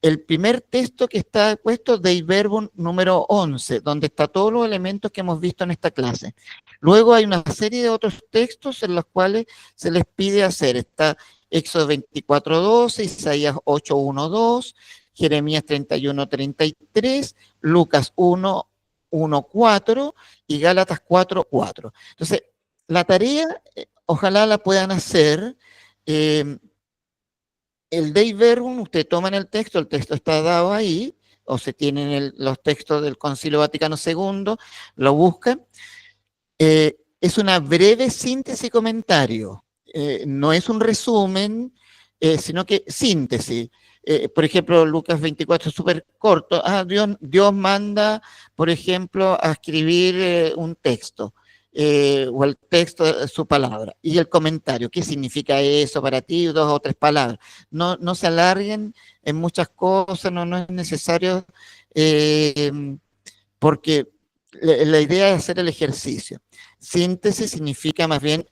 el primer texto que está puesto, Dei Verbum número 11, donde está todos los elementos que hemos visto en esta clase. Luego hay una serie de otros textos en los cuales se les pide hacer. Está Éxodo 24:12, Isaías 8:1-2, Jeremías 31:33, Lucas 1:1-4 y Gálatas 4:4. Entonces, la tarea, ojalá la puedan hacer. El Dei Verbum, ustedes toman el texto está dado ahí, o se tienen los textos del Concilio Vaticano II, lo buscan. Es una breve síntesis y comentario. No es un resumen, sino que síntesis. Por ejemplo, Lucas 24 es súper corto. Dios manda, por ejemplo, a escribir un texto. O el texto de su palabra, y el comentario, ¿qué significa eso para ti? 2 o 3 palabras. No se alarguen en muchas cosas, no es necesario, porque la idea es hacer el ejercicio. Síntesis significa más bien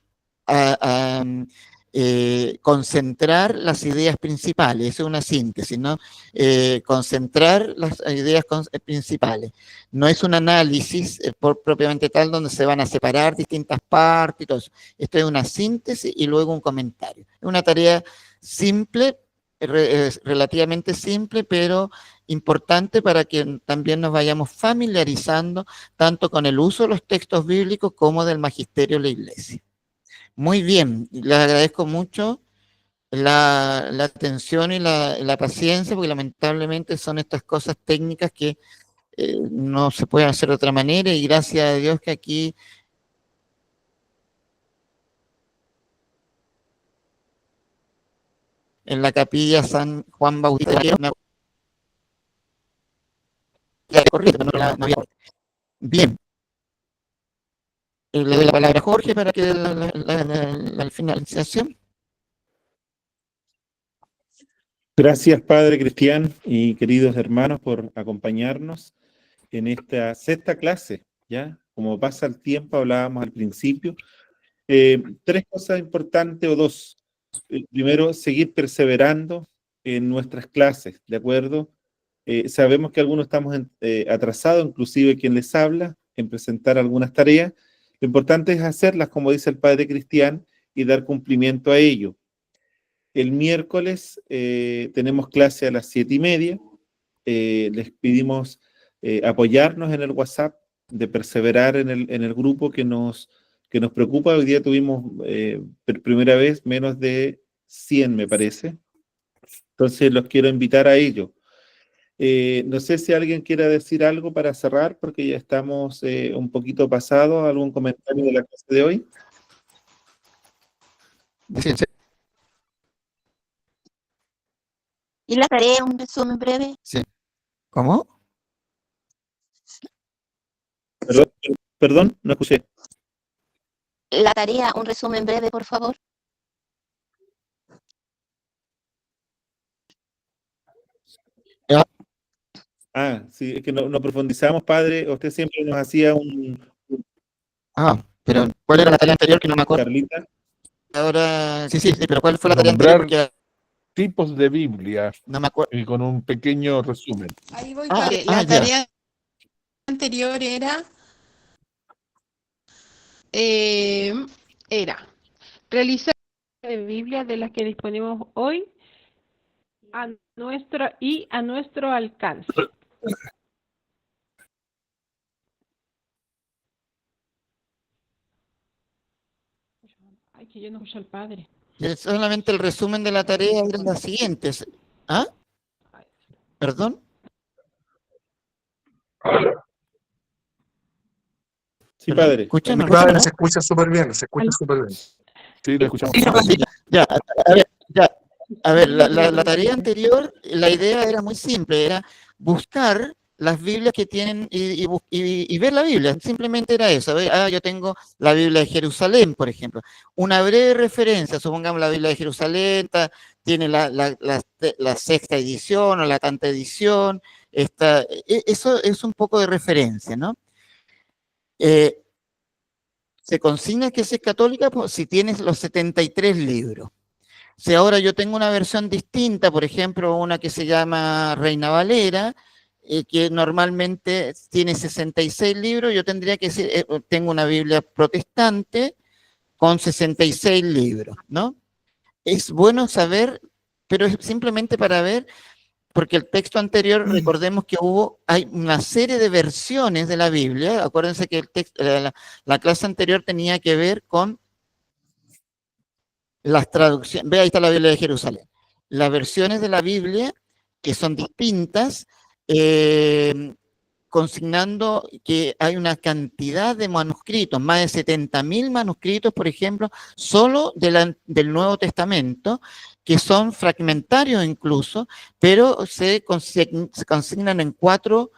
concentrar las ideas principales, eso es una síntesis, ¿no? Concentrar las ideas principales. No es un análisis propiamente tal donde se van a separar distintas partes y todo eso. Esto es una síntesis y luego un comentario. Es una tarea simple, relativamente simple, pero importante para que también nos vayamos familiarizando tanto con el uso de los textos bíblicos como del magisterio de la Iglesia. Muy bien, les agradezco mucho la atención y la paciencia, porque lamentablemente son estas cosas técnicas que no se pueden hacer de otra manera, y gracias a Dios que aquí en la capilla San Juan Bautista bien. Le doy la palabra a Jorge para que dé la finalización. Gracias, Padre Cristian y queridos hermanos, por acompañarnos en esta sexta clase, ¿ya? Como pasa el tiempo, hablábamos al principio. 3 cosas importantes, o 2. Primero, seguir perseverando en nuestras clases, ¿de acuerdo? Sabemos que algunos estamos atrasados, inclusive quien les habla, en presentar algunas tareas. Lo importante es hacerlas, como dice el Padre Cristian, y dar cumplimiento a ello. El miércoles tenemos clase a las 7:30. Les pedimos apoyarnos en el WhatsApp, de perseverar en el grupo que nos preocupa. Hoy día tuvimos por primera vez menos de 100, me parece. Entonces los quiero invitar a ello. No sé si alguien quiera decir algo para cerrar, porque ya estamos un poquito pasados. ¿Algún comentario de la clase de hoy? Sí. ¿Y la tarea, un resumen breve? Sí. ¿Cómo? Perdón, no escuché. La tarea, un resumen breve, por favor. Sí, es que no profundizamos, Padre. Usted siempre nos hacía pero ¿cuál era la tarea anterior que no me acuerdo? Carlita. Ahora, sí, pero ¿cuál fue la tarea anterior? Nombrar tipos de Biblia, no me acuerdo. Y con un pequeño resumen. Ahí voy, la tarea anterior era realizar de Biblia de las que disponemos hoy a nuestro alcance. Ay, que yo no escucho al Padre. Solamente el resumen de la tarea era la siguiente. ¿Ah? ¿Perdón? Sí, Padre. ¿Escuchan? Padre, se escucha súper bien, se escucha súper bien. Sí, lo escuchamos. A ver, la tarea anterior, la idea era muy simple, era buscar las Biblias que tienen y ver la Biblia, simplemente era eso. Yo tengo la Biblia de Jerusalén, por ejemplo. Una breve referencia, supongamos la Biblia de Jerusalén, tiene la sexta edición o la tanta edición, eso es un poco de referencia, ¿no? Se consigna que si es católica si tienes los 73 libros. Si ahora yo tengo una versión distinta, por ejemplo, una que se llama Reina Valera, que normalmente tiene 66 libros, yo tendría que decir, tengo una Biblia protestante con 66 libros, ¿no? Es bueno saber, pero es simplemente para ver, porque el texto anterior, recordemos que hay una serie de versiones de la Biblia. Acuérdense que la clase anterior tenía que ver con las traducciones. Ve, ahí está la Biblia de Jerusalén. Las versiones de la Biblia, que son distintas, consignando que hay una cantidad de manuscritos, más de 70.000 manuscritos, por ejemplo, solo del Nuevo Testamento, que son fragmentarios incluso, pero se consignan en 4.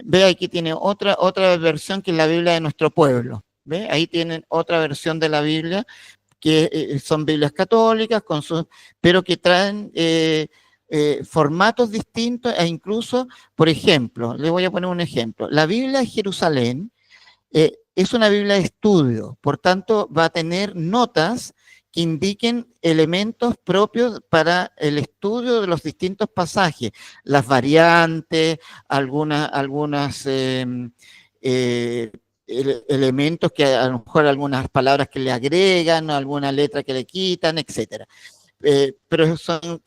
Ve, aquí tiene otra versión que es la Biblia de nuestro pueblo. Ve, ahí tienen otra versión de la Biblia, que son Biblias católicas, pero que traen formatos distintos e incluso, por ejemplo, le voy a poner un ejemplo. La Biblia de Jerusalén es una Biblia de estudio, por tanto va a tener notas que indiquen elementos propios para el estudio de los distintos pasajes, las variantes, algunas elementos que a lo mejor algunas palabras que le agregan, alguna letra que le quitan, etc. Pero son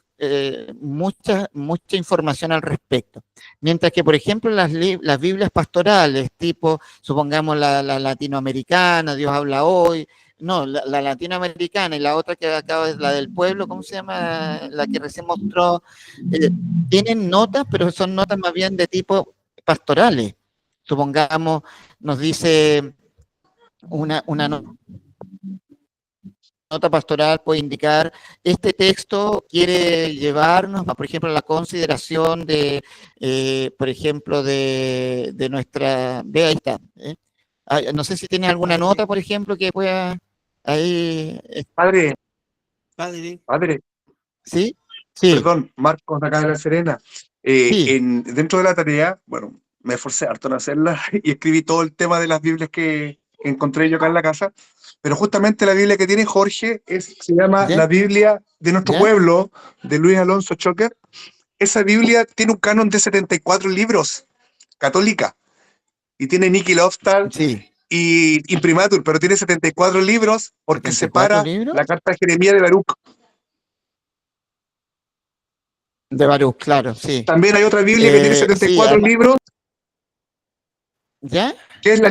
mucha información al respecto. Mientras que, por ejemplo, las Biblias pastorales, tipo, supongamos la latinoamericana, Dios habla hoy, no, la latinoamericana y la otra que acaba es la del pueblo, ¿cómo se llama? La que recién mostró, tienen notas, pero son notas más bien de tipo pastorales. Supongamos, nos dice una nota pastoral puede indicar, este texto quiere llevarnos, por ejemplo, a la consideración de, por ejemplo, de nuestra, ve, ahí está. No sé si tienes alguna nota, por ejemplo, que pueda, ahí. Padre. ¿Sí? Sí. Perdón, Marcos de acá de La Serena. Sí. Dentro de la tarea, bueno, me esforcé harto en hacerla y escribí todo el tema de las Biblias que encontré yo acá en la casa. Pero justamente la Biblia que tiene Jorge se llama ¿Ya? La Biblia de nuestro ¿Ya? pueblo, de Luis Alonso Choker. Esa Biblia tiene un canon de 74 libros, católica, y tiene Nicky Loftal y Imprimatur, pero tiene 74 libros porque separa libros? la carta de Jeremías de Baruch. De Baruch, claro, sí. También hay otra Biblia que tiene 74 libros. ¿Ya? Que es la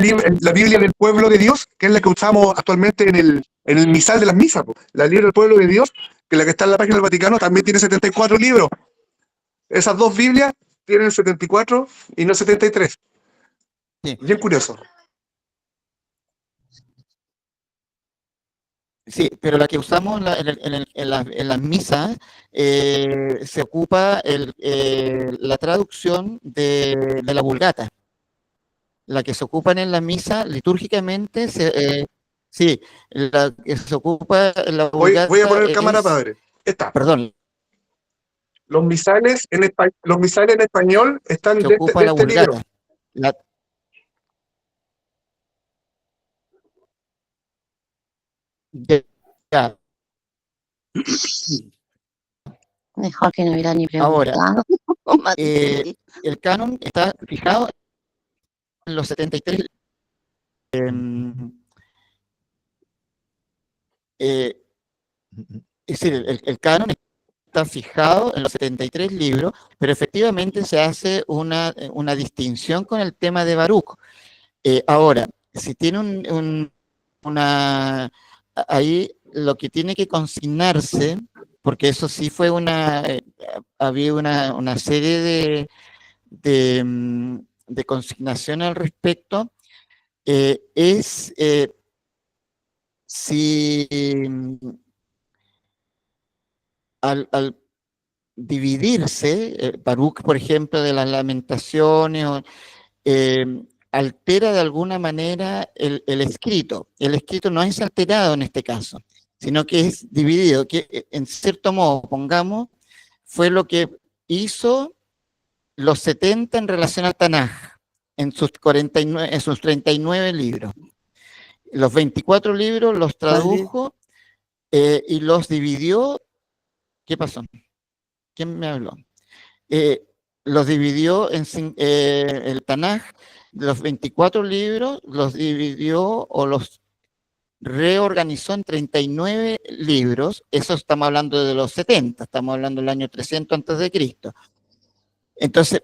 Biblia del pueblo de Dios, que es la que usamos actualmente en el misal de las misas. La Biblia del pueblo de Dios, que es la que está en la página del Vaticano, también tiene 74 libros. Esas dos Biblias tienen 74 y no 73. Sí. Bien curioso. Sí, pero la que usamos en las misas se ocupa la traducción de la Vulgata. La que se ocupan en la misa litúrgicamente, sí, la que se ocupa en la Vulgata. Voy a poner cámara, padre. Esta. Perdón. Los misales en español están Se de ocupa la este libro. Vulgata. Ya. Mejor que no hubiera ni preguntado. Ahora, el canon está fijado en los 73. Es decir, el canon está fijado en los 73 libros, pero efectivamente se hace una distinción con el tema de Baruch. Ahora, si tiene ahí lo que tiene que consignarse, porque eso sí fue había una serie de consignación al respecto, es si al dividirse, Baruch, por ejemplo, de las Lamentaciones, altera de alguna manera el escrito. El escrito no es alterado en este caso, sino que es dividido, que en cierto modo, pongamos, fue lo que hizo los 70 en relación al Tanaj, en sus 39 libros. Los 24 libros los tradujo y los dividió ¿Qué pasó? ¿Quién me habló? Los dividió el Tanaj, los 24 libros, los dividió o los reorganizó en 39 libros. Eso estamos hablando de los 70, estamos hablando del año 300 antes de Cristo. Entonces,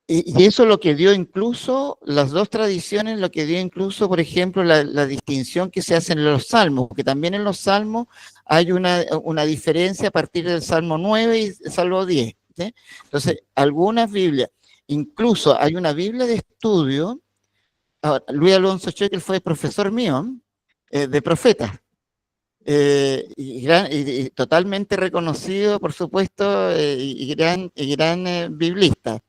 y eso lo que dio incluso, las dos tradiciones, lo que dio incluso, por ejemplo, la distinción que se hace en los salmos, porque también en los salmos hay una diferencia a partir del Salmo 9 y el Salmo 10. ¿Sí? Entonces, algunas Biblias, incluso hay una Biblia de estudio, Luis Alonso Choque fue profesor mío, de profetas, y totalmente reconocido, por supuesto, y gran biblista.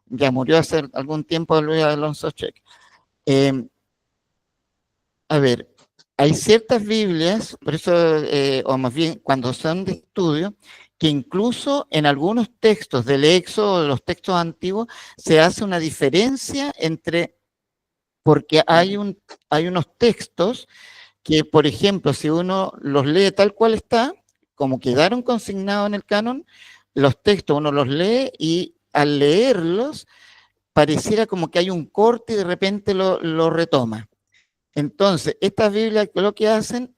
Ya murió hace algún tiempo Luis Alonso Check. A ver, hay ciertas Biblias, por eso, o más bien cuando son de estudio, que incluso en algunos textos del Éxodo, de los textos antiguos, se hace una diferencia porque hay unos textos que, por ejemplo, si uno los lee tal cual está, como quedaron consignados en el canon, los textos uno los lee y al leerlos pareciera como que hay un corte y de repente lo retoma. Entonces, estas Biblias lo que hacen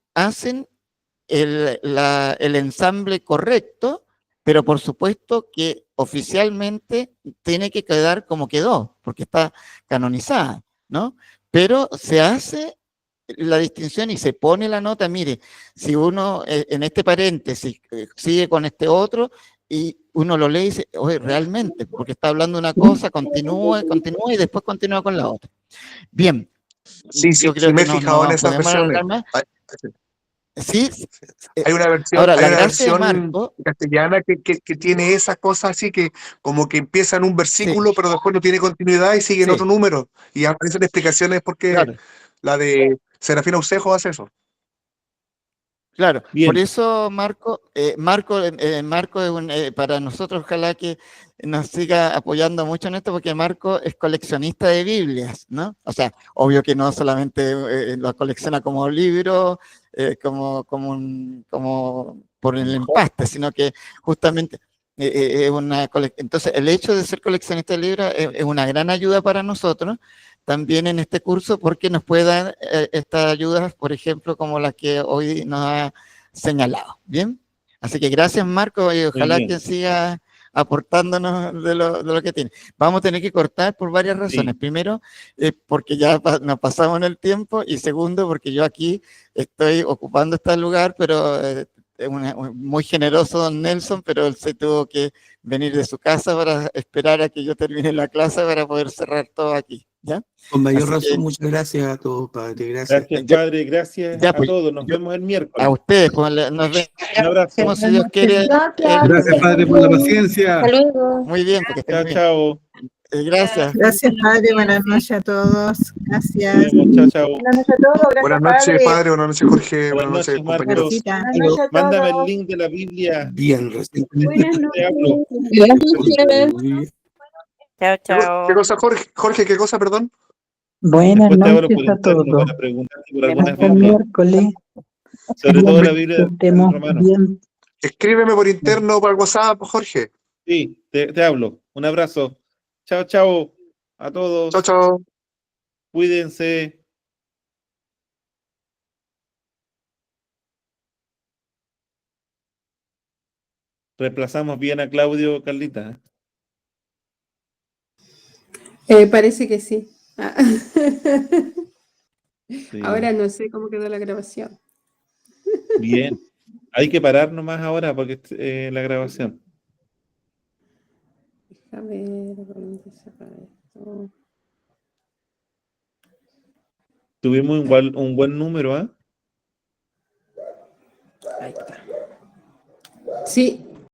el ensamble correcto, pero por supuesto que oficialmente tiene que quedar como quedó, porque está canonizada, ¿no? Pero se hace la distinción y se pone la nota, mire, si uno en este paréntesis sigue con este otro y uno lo lee y dice, oye, realmente, porque está hablando una cosa, continúa y después continúa con la otra. Bien. Sí, Yo creo me he que fijado en no esas podemos versiones. alargar más. Sí. Hay una versión, Ahora, hay la una gracia de versión Marco, castellana que tiene esas cosas así que como que empieza en un versículo, pero después no tiene continuidad y sigue en otro número. Y aparecen explicaciones porque claro. la de Serafina Ucejo hace eso. Claro, Bien. por eso Marco es para nosotros, ojalá que nos siga apoyando mucho en esto, porque Marco es coleccionista de Biblias, ¿no? O sea, obvio que no solamente lo colecciona como libro, como por el empaste, sino que justamente es entonces el hecho de ser coleccionista de libros es una gran ayuda para nosotros también en este curso, porque nos puede dar estas ayudas, por ejemplo, como las que hoy nos ha señalado. ¿Bien? Así que gracias, Marco, y ojalá que siga aportándonos de lo que tiene. Vamos a tener que cortar por varias razones. Primero, porque ya nos pasamos en el tiempo, y segundo, porque yo aquí estoy ocupando este lugar, pero muy generoso don Nelson, pero él se tuvo que venir de su casa para esperar a que yo termine la clase para poder cerrar todo aquí. ¿Ya? Con mayor Así razón, que, muchas gracias a todos, padre. Gracias. Gracias, padre. Gracias ya, a pues, todos. Nos vemos el miércoles. a ustedes, pues, nos Un abrazo. vemos si Dios quiere. Gracias, padre, por la paciencia. Hasta luego. Muy bien, porque estén Chao, bien. chao. Gracias. Gracias, padre. Buenas noches a todos. Gracias. Nos vemos. Chao, chao. Buenas noches a todos. Gracias, Buenas noches, padre. Buenas noches, Jorge. Buenas Buenas noches, noches, compañeros. Marcos. Buenas noches a Mándame el todos. link de la Biblia. Bien, recientemente. Buenas Te hablo. noches. Chao, ¿Qué chao. cosa, Jorge? Jorge, ¿qué cosa, perdón? Buenas Después te hablo por noches a interno todos. para preguntarte por algunas Hasta el Biblias. miércoles. Sobre todo la Que Biblia del estemos Romano. bien. Escríbeme por interno, por WhatsApp, Jorge. Sí, te hablo. Un abrazo. Chao, chao. A todos. Chao, chao. Cuídense. Reemplazamos bien a Claudio, Carlita. Parece que sí. Sí. Ahora no sé cómo quedó la grabación. Bien. Hay que parar nomás ahora porque la grabación. A ver, ¿dónde se para esto? Tuvimos un buen número, ¿ah? Ahí está. Sí,